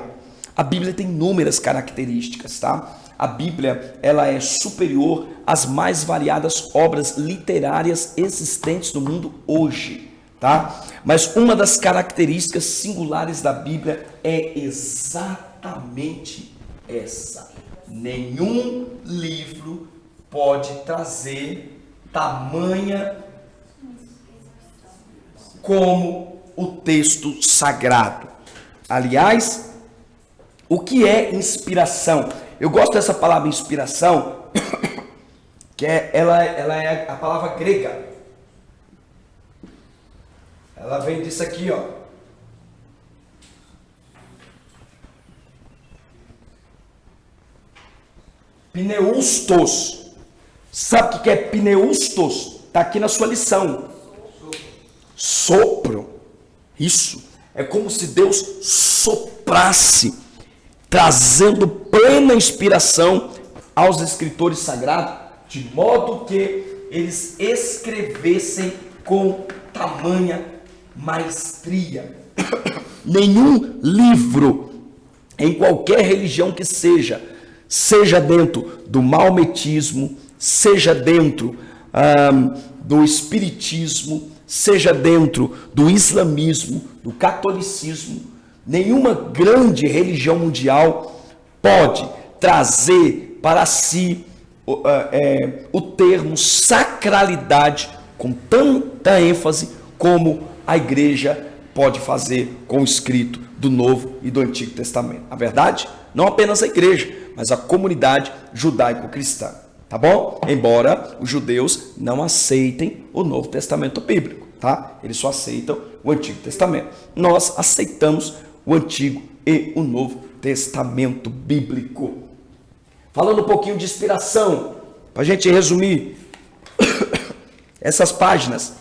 S1: A Bíblia tem inúmeras características, tá? A Bíblia, ela é superior às mais variadas obras literárias existentes no mundo hoje, tá? Mas uma das características singulares da Bíblia é exatamente essa. Nenhum livro pode trazer tamanha como o texto sagrado. Aliás, o que é inspiração? Eu gosto dessa palavra inspiração, que ela é a palavra grega. Ela vem disso aqui, ó. Pneustos. Sabe o que é pneustos? Está aqui na sua lição. Sopro. Isso. É como se Deus soprasse, trazendo plena inspiração aos escritores sagrados, de modo que eles escrevessem com tamanha maestria. Nenhum livro, em qualquer religião que seja dentro do maometismo, seja dentro do espiritismo, seja dentro do islamismo, do catolicismo, nenhuma grande religião mundial pode trazer para si o termo sacralidade com tanta ênfase como a igreja pode fazer com o escrito do Novo e do Antigo Testamento. A verdade, não apenas a igreja, mas a comunidade judaico-cristã. Tá bom? Embora os judeus não aceitem o Novo Testamento bíblico, tá? Eles só aceitam o Antigo Testamento. Nós aceitamos o Antigo e o Novo Testamento bíblico. Falando um pouquinho de inspiração, para a gente resumir essas páginas.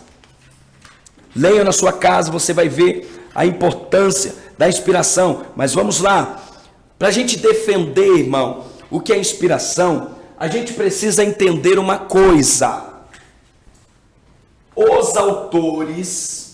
S1: Leia na sua casa, você vai ver a importância da inspiração. Mas vamos lá. Para a gente defender, irmão, o que é inspiração, a gente precisa entender uma coisa. Os autores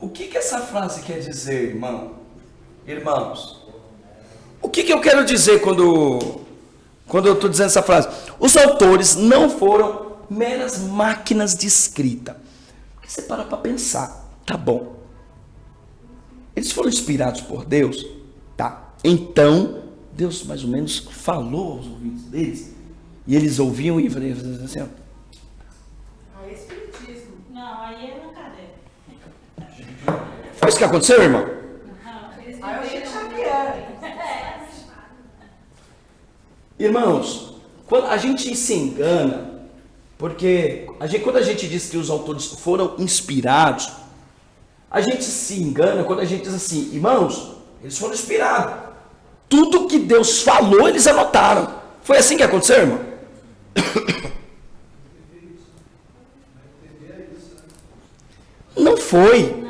S1: O que essa frase quer dizer, irmão? Irmãos, o que eu quero dizer quando eu estou dizendo essa frase? Os autores não foram meras máquinas de escrita. Você para pensar, tá bom. Eles foram inspirados por Deus? Tá. Então, Deus mais ou menos falou aos ouvidos deles, e eles ouviam e faziam assim, ó.
S5: Não, aí é na cadeia.
S1: Foi isso que aconteceu, irmão? Irmãos, quando a gente se engana, porque quando a gente diz que os autores foram inspirados, a gente se engana quando a gente diz assim, irmãos, eles foram inspirados. Tudo que Deus falou, eles anotaram. Foi assim que aconteceu, irmão? foi.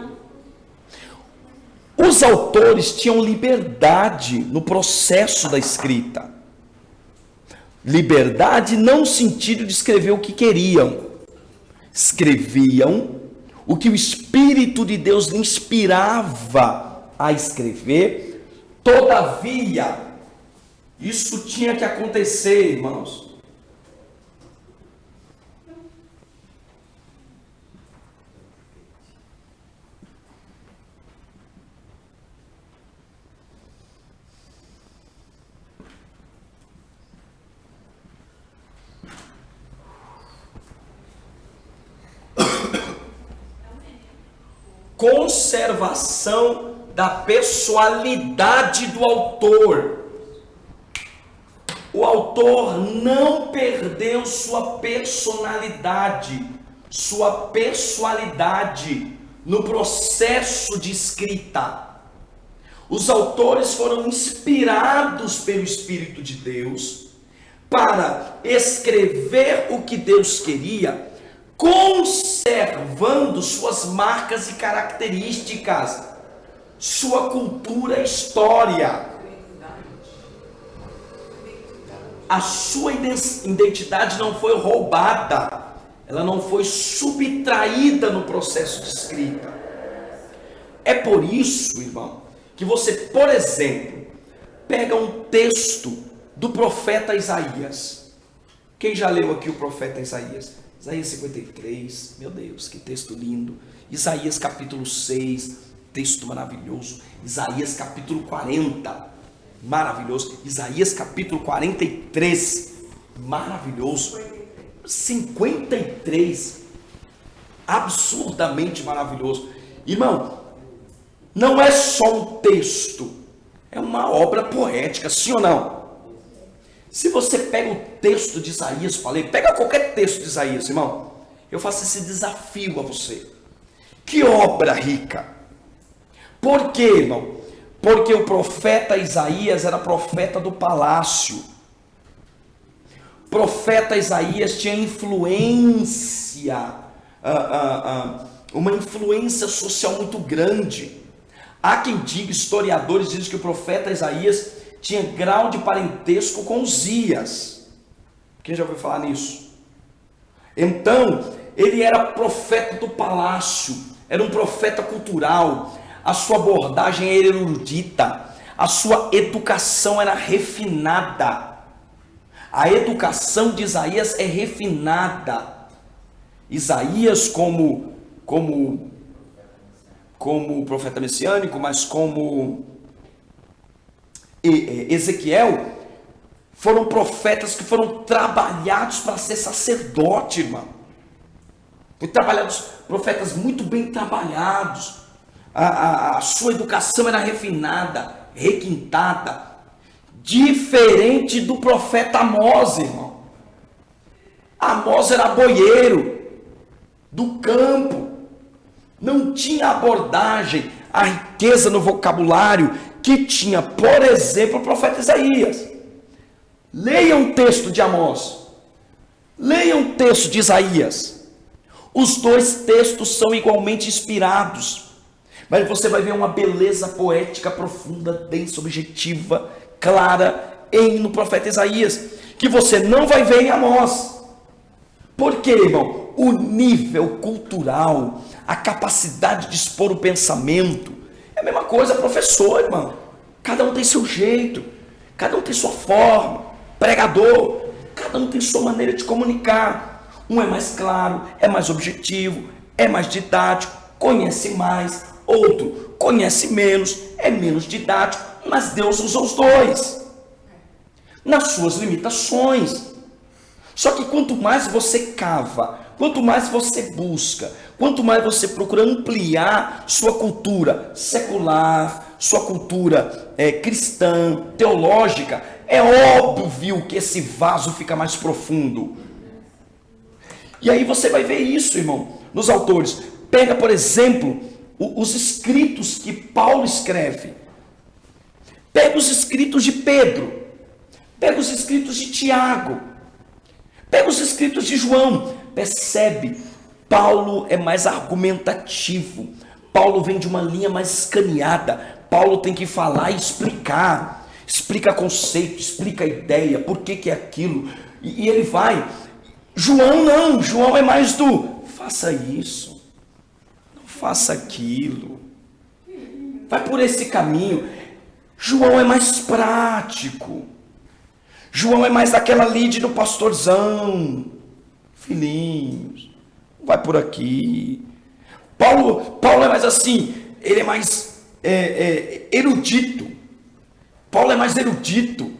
S1: Os autores tinham liberdade no processo da escrita. Liberdade não no sentido de escrever o que queriam. Escreviam o que o Espírito de Deus lhe inspirava a escrever. Todavia, isso tinha que acontecer, irmãos. Conservação da pessoalidade do autor. O autor não perdeu sua personalidade, sua pessoalidade no processo de escrita. Os autores foram inspirados pelo Espírito de Deus para escrever o que Deus queria, conservando suas marcas e características, sua cultura e história. A sua identidade não foi roubada, ela não foi subtraída no processo de escrita. É por isso, irmão, que você, por exemplo, pega um texto do profeta Isaías. Quem já leu aqui o profeta Isaías? Isaías 53, meu Deus, que texto lindo. Isaías capítulo 6, texto maravilhoso. Isaías capítulo 40, maravilhoso. Isaías capítulo 43, maravilhoso. 53, absurdamente maravilhoso. Irmão, não é só um texto, é uma obra poética, sim ou não? Se você pega o texto de Isaías, pega qualquer texto de Isaías, irmão, eu faço esse desafio a você. Que obra rica! Por quê, irmão? Porque o profeta Isaías era profeta do palácio. Profeta Isaías tinha influência, uma influência social muito grande. Há quem diga, historiadores dizem que o profeta Isaías tinha grau de parentesco com Uzias. Quem já ouviu falar nisso? Então, ele era profeta do palácio, era um profeta cultural, a sua abordagem era erudita, a sua educação era refinada. A educação de Isaías é refinada. Isaías como profeta messiânico, mas como Ezequiel, foram profetas que foram trabalhados para ser sacerdote, irmão. Foi trabalhados, profetas muito bem trabalhados. A sua educação era refinada, requintada, diferente do profeta Amós, irmão. Amós era boieiro do campo, não tinha abordagem, a riqueza no vocabulário que tinha, por exemplo, o profeta Isaías. Leiam o texto de Amós, leiam o texto de Isaías. Os dois textos são igualmente inspirados, mas você vai ver uma beleza poética profunda, densa, objetiva, clara no profeta Isaías, que você não vai ver em Amós. Por quê, irmão? O nível cultural, a capacidade de expor o pensamento, é a mesma coisa, professor, irmão. Cada um tem seu jeito, cada um tem sua forma, pregador, cada um tem sua maneira de comunicar. Um é mais claro, é mais objetivo, é mais didático, conhece mais. Outro conhece menos, é menos didático, mas Deus usa os dois nas suas limitações. Só que quanto mais você cava, quanto mais você busca, quanto mais você procura ampliar sua cultura secular, sua cultura cristã, teológica, é óbvio que esse vaso fica mais profundo. E aí você vai ver isso, irmão, nos autores. Pega, por exemplo, os escritos que Paulo escreve. Pega os escritos de Pedro. Pega os escritos de Tiago. Pega os escritos de João. Percebe Paulo é mais argumentativo. Paulo vem de uma linha mais escaneada. Paulo tem que falar e explicar. Explica conceito, explica ideia, por que é aquilo. E ele vai. João não, João é mais do faça isso, não faça aquilo. Vai por esse caminho. João é mais prático. João é mais daquela lide do pastorzão. Filhinhos, vai por aqui. Paulo é mais assim, ele é mais erudito. Paulo é mais erudito.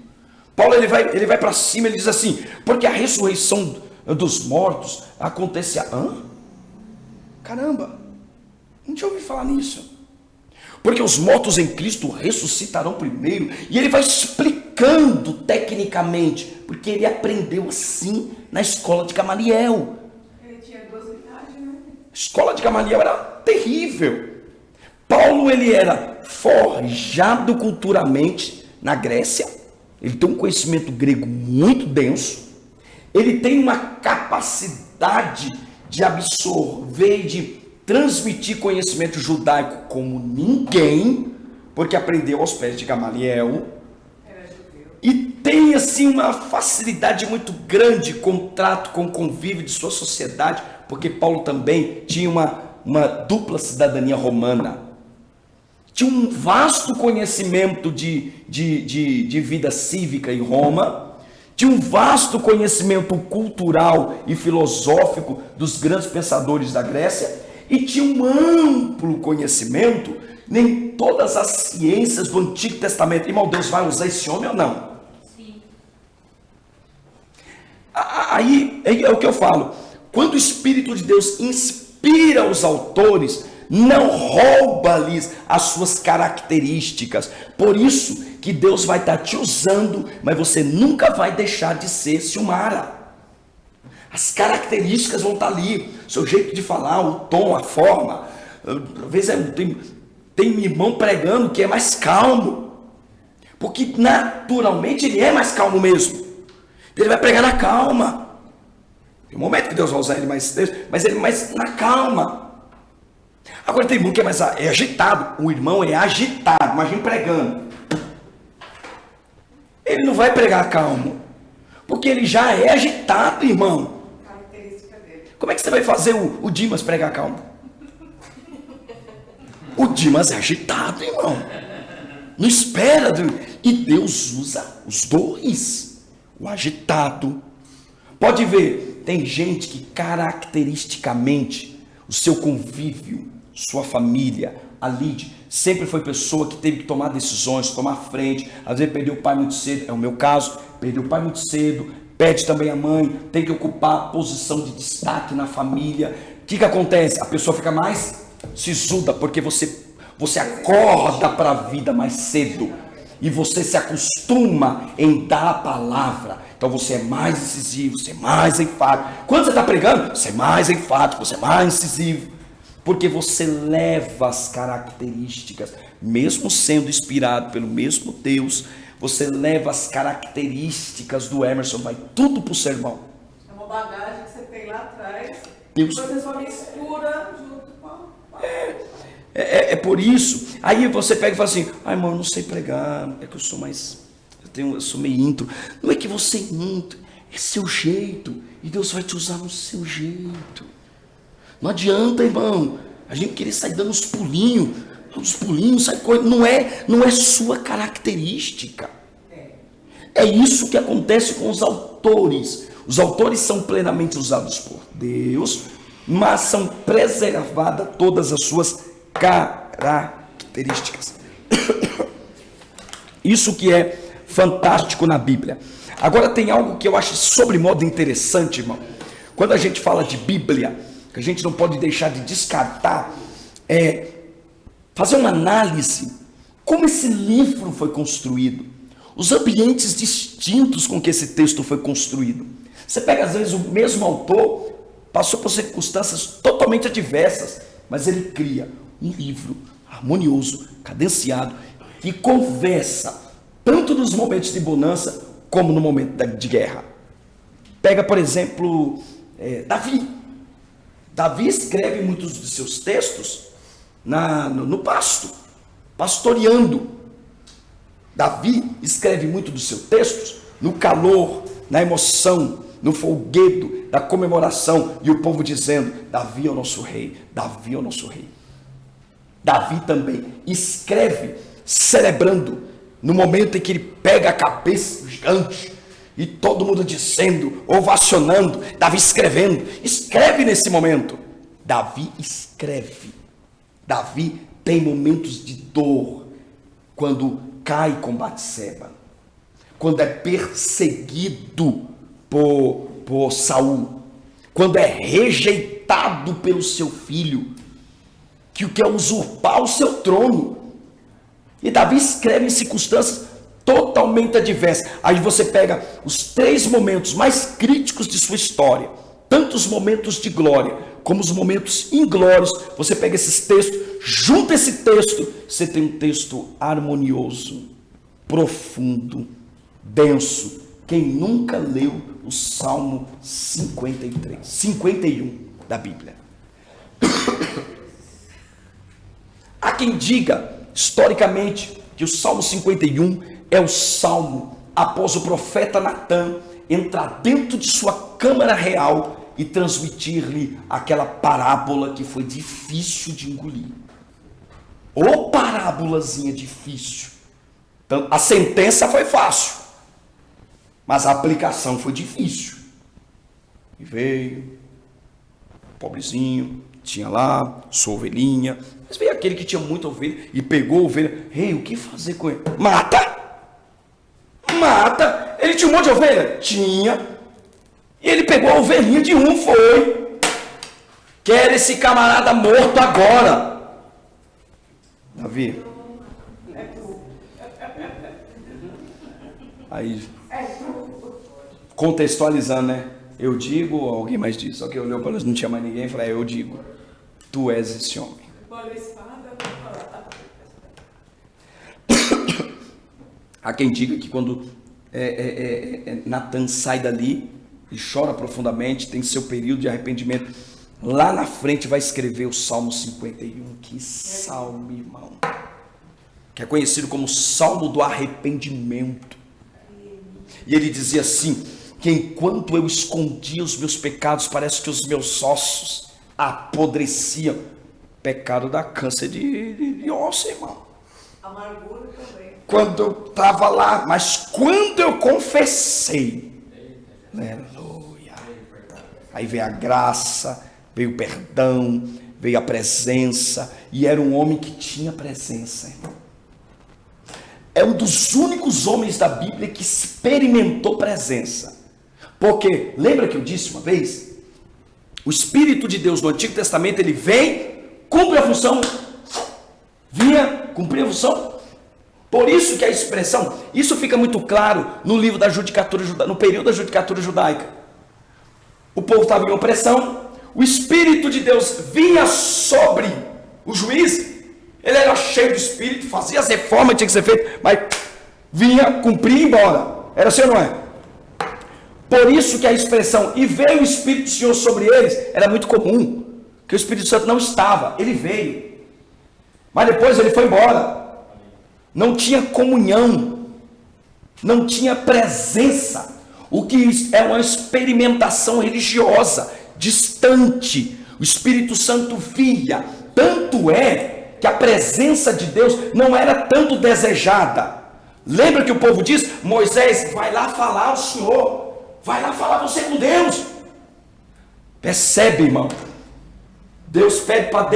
S1: Paulo ele vai para cima, ele diz assim, porque a ressurreição dos mortos acontece caramba, não tinha ouvido falar nisso. Porque os mortos em Cristo ressuscitarão primeiro. E ele vai explicando tecnicamente, porque ele aprendeu assim na escola de Gamaliel.
S3: Ele tinha 12 idades, né?
S1: A escola de Gamaliel era terrível. Paulo ele era forjado culturalmente na Grécia. Ele tem um conhecimento grego muito denso. Ele tem uma capacidade de absorver e de transmitir conhecimento judaico como ninguém, porque aprendeu aos pés de Gamaliel. E tem assim uma facilidade muito grande com o trato, com o convívio de sua sociedade, porque Paulo também tinha uma dupla cidadania romana. Tinha um vasto conhecimento de vida cívica em Roma, tinha um vasto conhecimento cultural e filosófico dos grandes pensadores da Grécia, e tinha um amplo conhecimento em todas as ciências do Antigo Testamento. Irmão, Deus vai usar esse homem ou não?
S5: Sim.
S1: Aí é o que eu falo. Quando o Espírito de Deus inspira os autores, não rouba-lhes as suas características. Por isso que Deus vai estar te usando, mas você nunca vai deixar de ser Silmara. As características vão estar ali, seu jeito de falar, o tom, a forma. Às vezes tem um irmão pregando que é mais calmo, porque naturalmente ele é mais calmo mesmo. Ele vai pregar na calma. Tem um momento que Deus vai usar ele mais, mas ele mais na calma. Agora tem irmão que é agitado. O irmão é agitado, imagina pregando. Ele não vai pregar calmo, porque ele já é agitado, irmão.
S3: Característica dele.
S1: Como é que você vai fazer o Dimas pregar calmo? O Dimas é agitado, irmão. Não espera. E Deus usa os dois. O agitado. Pode ver, tem gente que caracteristicamente, o seu convívio, sua família, a Lide, sempre foi pessoa que teve que tomar decisões, tomar frente. Às vezes perdeu o pai muito cedo, é o meu caso, perdeu o pai muito cedo, perde também a mãe, tem que ocupar a posição de destaque na família. O que acontece? A pessoa fica mais sisuda, porque você acorda para a vida mais cedo, e você se acostuma em dar a palavra. Então você é mais incisivo, você é mais enfático. Quando você está pregando, você é mais enfático, você é mais incisivo. Porque você leva as características, mesmo sendo inspirado pelo mesmo Deus, você leva as características do Emerson, vai tudo para o sermão.
S3: É uma bagagem que você tem lá atrás,
S1: Deus.
S3: você só mistura junto com a...
S1: É por isso. Aí você pega e fala assim, irmão, eu não sei pregar, é que eu sou mais, eu sou meio intro. Não é que você é intro, é seu jeito, e Deus vai te usar no seu jeito. Não adianta, irmão, a gente querer sair dando uns pulinhos, sai coisa, não é sua característica. É isso que acontece com os autores. Os autores são plenamente usados por Deus, mas são preservadas todas as suas características. Isso que é fantástico na Bíblia. Agora tem algo que eu acho sobremodo interessante, irmão. Quando a gente fala de Bíblia, que a gente não pode deixar de descartar, fazer uma análise, como esse livro foi construído, os ambientes distintos com que esse texto foi construído. Você pega às vezes o mesmo autor, passou por circunstâncias totalmente adversas, mas ele cria um livro harmonioso, cadenciado, que conversa tanto nos momentos de bonança, como no momento de guerra. Pega, por exemplo, Davi. Davi escreve muitos de seus textos no pasto, pastoreando. Davi escreve muito dos seus textos no calor, na emoção, no folguedo da comemoração, e o povo dizendo: Davi é o nosso rei, Davi é o nosso rei. Davi também escreve celebrando, no momento em que ele pega a cabeça gigante, e todo mundo dizendo, ovacionando, Davi escrevendo, escreve nesse momento. Davi escreve. Davi tem momentos de dor, quando cai com Batseba, quando é perseguido por Saul, quando é rejeitado pelo seu filho, que quer usurpar o seu trono. E Davi escreve em circunstâncias totalmente adversas. Aí você pega os 3 momentos mais críticos de sua história, tanto os momentos de glória como os momentos inglórios. Você pega esses textos, junta esse texto, você tem um texto harmonioso, profundo, denso. Quem nunca leu o Salmo 51 da Bíblia? Há quem diga, historicamente, que o Salmo 51 é o salmo após o profeta Natã entrar dentro de sua câmara real e transmitir-lhe aquela parábola que foi difícil de engolir. Ô parábolazinha difícil. Então, a sentença foi fácil, mas a aplicação foi difícil. E veio, pobrezinho, tinha lá sua ovelhinha, mas veio aquele que tinha muita ovelha e pegou a ovelha. Rei, o que fazer com ele? Mata! Mata! Ele tinha um monte de ovelha? Tinha. E ele pegou a ovelhinha de um, foi. Quer esse camarada morto agora. Davi. Aí, contextualizando, né? Eu digo, alguém mais diz. Só que olhou para nós, não tinha mais ninguém. Falei, eu digo, tu és esse homem. Há quem diga que quando Natã sai dali, ele chora profundamente, tem seu período de arrependimento. Lá na frente vai escrever o Salmo 51. Que salmo, irmão. Que é conhecido como Salmo do Arrependimento. E ele dizia assim, que enquanto eu escondia os meus pecados, parece que os meus ossos apodreciam. Pecado dá câncer de osso, irmão.
S3: Amargura também.
S1: Quando eu estava lá, mas quando eu confessei, aleluia, aí veio a graça, veio o perdão, veio a presença, e era um homem que tinha presença, irmão. É um dos únicos homens da Bíblia que experimentou presença. Porque, lembra que eu disse uma vez? O Espírito de Deus no Antigo Testamento, ele vem, cumpre a função, vinha cumprir a função. Por isso que a expressão, isso fica muito claro no livro da judicatura judaica, no período da judicatura judaica. O povo estava em opressão, o Espírito de Deus vinha sobre o juiz, ele era cheio do Espírito, fazia as reformas que tinha que ser feitas, mas vinha, cumpria e ia embora. Era assim ou não é? Por isso que a expressão, e veio o Espírito do Senhor sobre eles, era muito comum, que o Espírito Santo não estava, ele veio, mas depois ele foi embora. Não tinha comunhão, não tinha presença, o que é uma experimentação religiosa, distante. O Espírito Santo via, tanto é que a presença de Deus não era tanto desejada. Lembra que o povo diz, Moisés, vai lá falar ao Senhor, vai lá falar você com Deus. Percebe, irmão? Deus pede para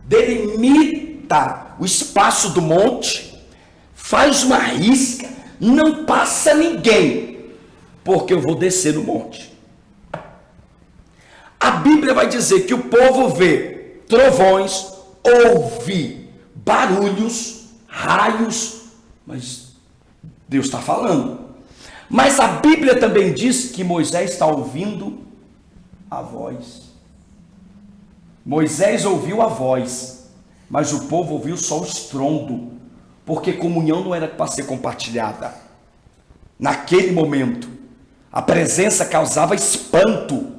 S1: delimita o espaço do monte, faz uma risca, não passa ninguém, porque eu vou descer no monte. A Bíblia vai dizer que o povo vê trovões, ouve barulhos, raios, mas Deus está falando. Mas a Bíblia também diz que Moisés está ouvindo a voz. Moisés ouviu a voz, mas o povo ouviu só o estrondo, porque comunhão não era para ser compartilhada. Naquele momento, a presença causava espanto.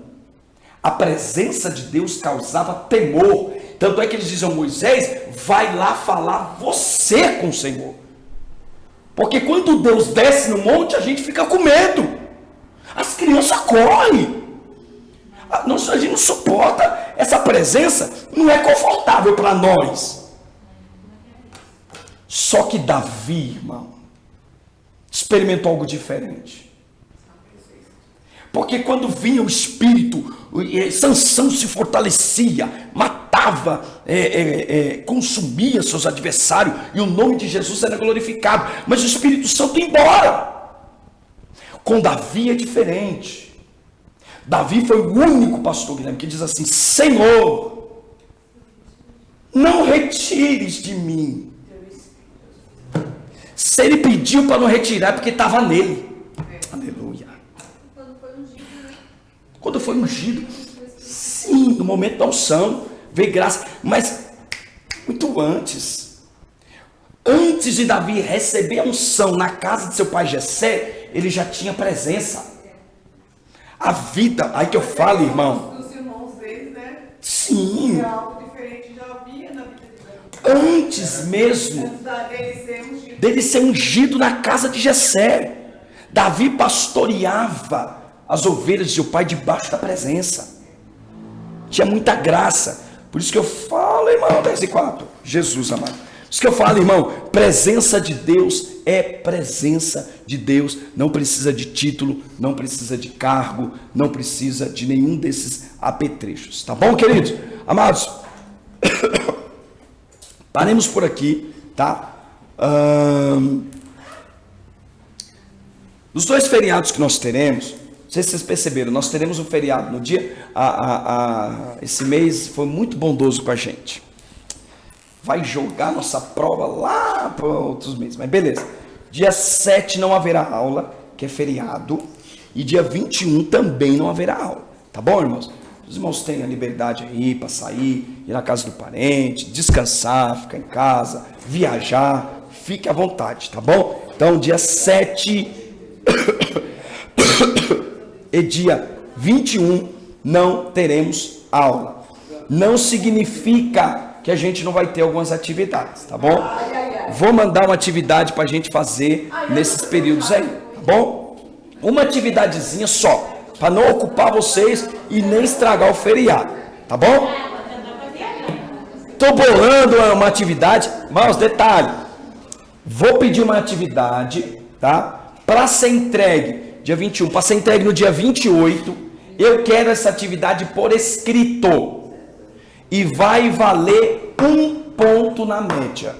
S1: A presença de Deus causava temor. Tanto é que eles diziam: Moisés, vai lá falar você com o Senhor. Porque quando Deus desce no monte, a gente fica com medo. As crianças correm. A gente não suporta essa presença, não é confortável para nós. Só que Davi, irmão, experimentou algo diferente. Porque quando vinha o Espírito, Sansão se fortalecia, matava, consumia seus adversários, e o nome de Jesus era glorificado. Mas o Espírito Santo ia embora. Com Davi é diferente. Davi foi o único pastor, Guilherme, que diz assim: Senhor, não retires de mim. Se ele pediu para não retirar, é porque estava nele. Aleluia. Quando foi ungido, sim, no momento da unção, veio graça, mas muito antes de Davi receber a unção na casa de seu pai Jessé, ele já tinha presença. A vida, aí que eu falo, irmão.
S3: Os irmãos deles, né?
S1: Sim.
S3: Algo diferente já havia na vida de Davi.
S1: Antes mesmo
S3: Antes
S1: dele ser ungido na casa de Jessé, Davi pastoreava as ovelhas de seu pai debaixo da presença. Tinha muita graça. Por isso que eu falo, irmão, 10:4. Jesus amado. Por isso que eu falo, irmão, presença de Deus é presença de Deus. Não precisa de título, não precisa de cargo, não precisa de nenhum desses apetrechos. Tá bom, queridos? Amados, paremos por aqui, tá? Os 2 feriados que nós teremos, não sei se vocês perceberam, nós teremos um feriado no dia, esse mês foi muito bondoso com a gente. Vai jogar nossa prova lá para outros meses, mas beleza. Dia 7 não haverá aula, que é feriado, e dia 21 também não haverá aula, tá bom, irmãos? Os irmãos têm a liberdade aí para sair, ir na casa do parente, descansar, ficar em casa, viajar, fique à vontade, tá bom? Então, dia 7 e dia 21 não teremos aula. Não significa que a gente não vai ter algumas atividades, tá bom? Vou mandar uma atividade para a gente fazer nesses períodos aí, tá bom? Uma atividadezinha só, para não ocupar vocês e nem estragar o feriado, tá bom? Estou bolando uma atividade, mas detalhe, vou pedir uma atividade, tá? Para ser entregue dia 21, para ser entregue no dia 28, eu quero essa atividade por escrito. E vai valer 1 ponto na média.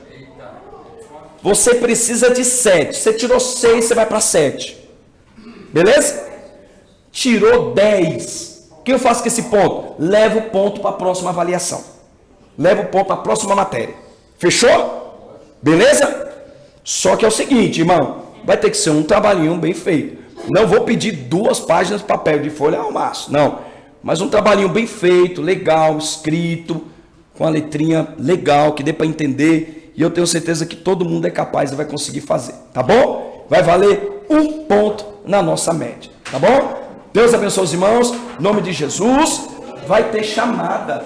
S1: Você precisa de 7. Você tirou 6, você vai para 7. Beleza? Tirou 10. O que eu faço com esse ponto? Levo o ponto para a próxima avaliação. Levo o ponto para a próxima matéria. Fechou? Beleza? Só que é o seguinte, irmão. Vai ter que ser um trabalhinho bem feito. Não vou pedir 2 páginas de papel de folha ao maço. Não. Mas um trabalhinho bem feito, legal, escrito, com a letrinha legal, que dê para entender. E eu tenho certeza que todo mundo é capaz e vai conseguir fazer. Tá bom? Vai valer 1 ponto na nossa média. Tá bom? Deus abençoe os irmãos. Em nome de Jesus. Vai ter chamada.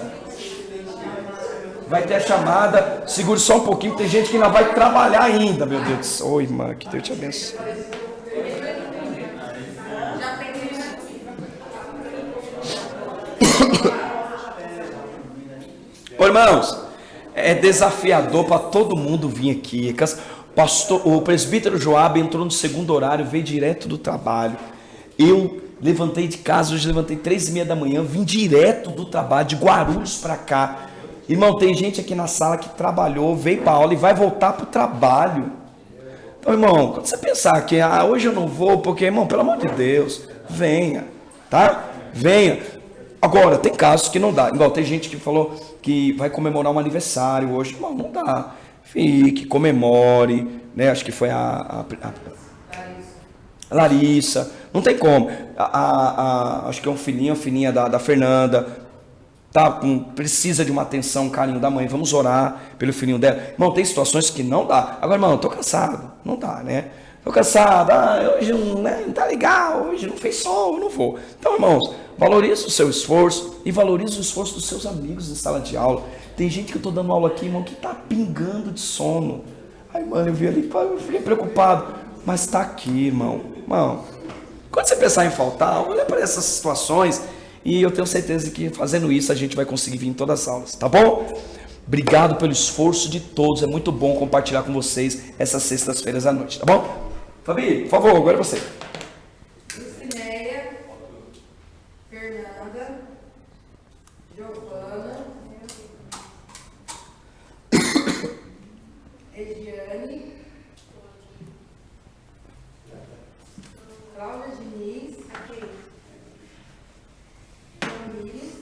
S1: Vai ter a chamada. Segure só um pouquinho. Tem gente que ainda vai trabalhar ainda, meu Deus do céu. Oi, irmã. Que Deus te abençoe. Ô, irmãos, é desafiador para todo mundo vir aqui. O presbítero Joab entrou no 2º horário, veio direto do trabalho. Eu levantei de casa, hoje levantei 3:30 da manhã, vim direto do trabalho, de Guarulhos para cá. Irmão, tem gente aqui na sala que trabalhou, veio para aula e vai voltar para o trabalho. Então, irmão, quando você pensar que hoje eu não vou, porque, irmão, pelo amor de Deus, venha, tá? Venha. Agora, tem casos que não dá. Igual tem gente que falou que vai comemorar um aniversário hoje. Irmão, não dá. Fique, comemore, né? Acho que foi a Larissa. Não tem como. Acho que é a filhinha da Fernanda. Tá, precisa de uma atenção, um carinho da mãe. Vamos orar pelo filhinho dela. Irmão, tem situações que não dá. Agora, irmão, eu tô cansado. Não dá, né? Tô cansado, hoje não, né, não tá legal, hoje não fez sol, eu não vou. Então, irmãos, valorize o seu esforço e valorize o esforço dos seus amigos em sala de aula. Tem gente que eu tô dando aula aqui, irmão, que tá pingando de sono. Ai, mano, eu vi ali, eu fiquei preocupado. Mas tá aqui, irmão. Irmão, quando você pensar em faltar, olha para essas situações e eu tenho certeza que fazendo isso a gente vai conseguir vir em todas as aulas, tá bom? Obrigado pelo esforço de todos, é muito bom compartilhar com vocês essas sextas-feiras à noite, tá bom? Fabi, por favor, agora é você.
S3: Lucinéia, Fernanda, Giovana, Regiane, Cláudia Diniz, Tamires,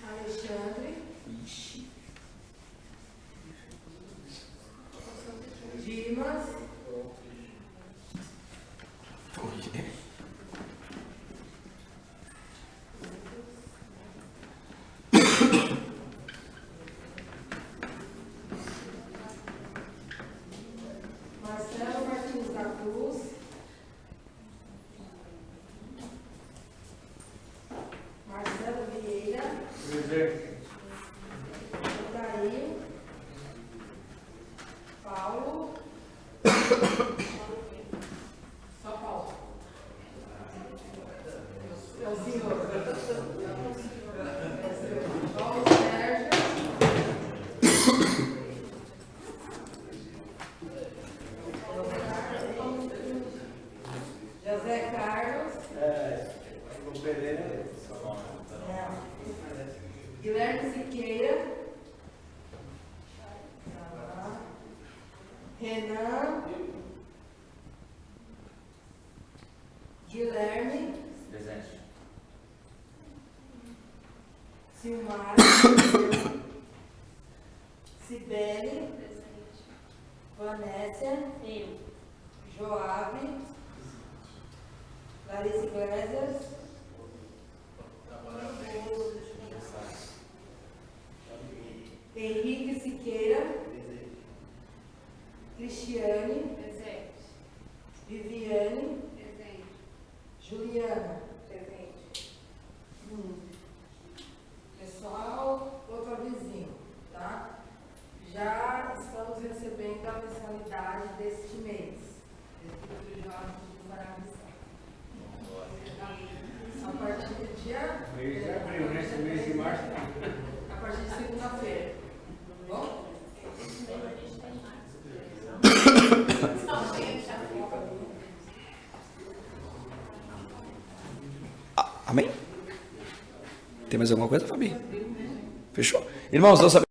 S3: Alexandre, Dimas, Marcelo Martins da Cruz, Marcelo Vieira, Daí, Paulo, só Paulo. É o senhor. Paulo Sérgio. José Carlos. Guilherme Siqueira. Renan. Guilherme. Silmara. Cibele. Vanécia. Joabe. Larissa Iglesias. Henrique Siqueira. Cristiane. Viviane. Juliana. Pessoal, outro avisinho, tá? Já estamos recebendo a mensalidade deste mês. Instituto Jovens do Guarabissá. A partir do dia...
S6: Mês de abril, né? Esse mês de março.
S3: A partir de segunda-feira. Tá bom?
S1: Amém? Tem mais alguma coisa, Fabi? Fechou? Irmãos, Deus abençoe.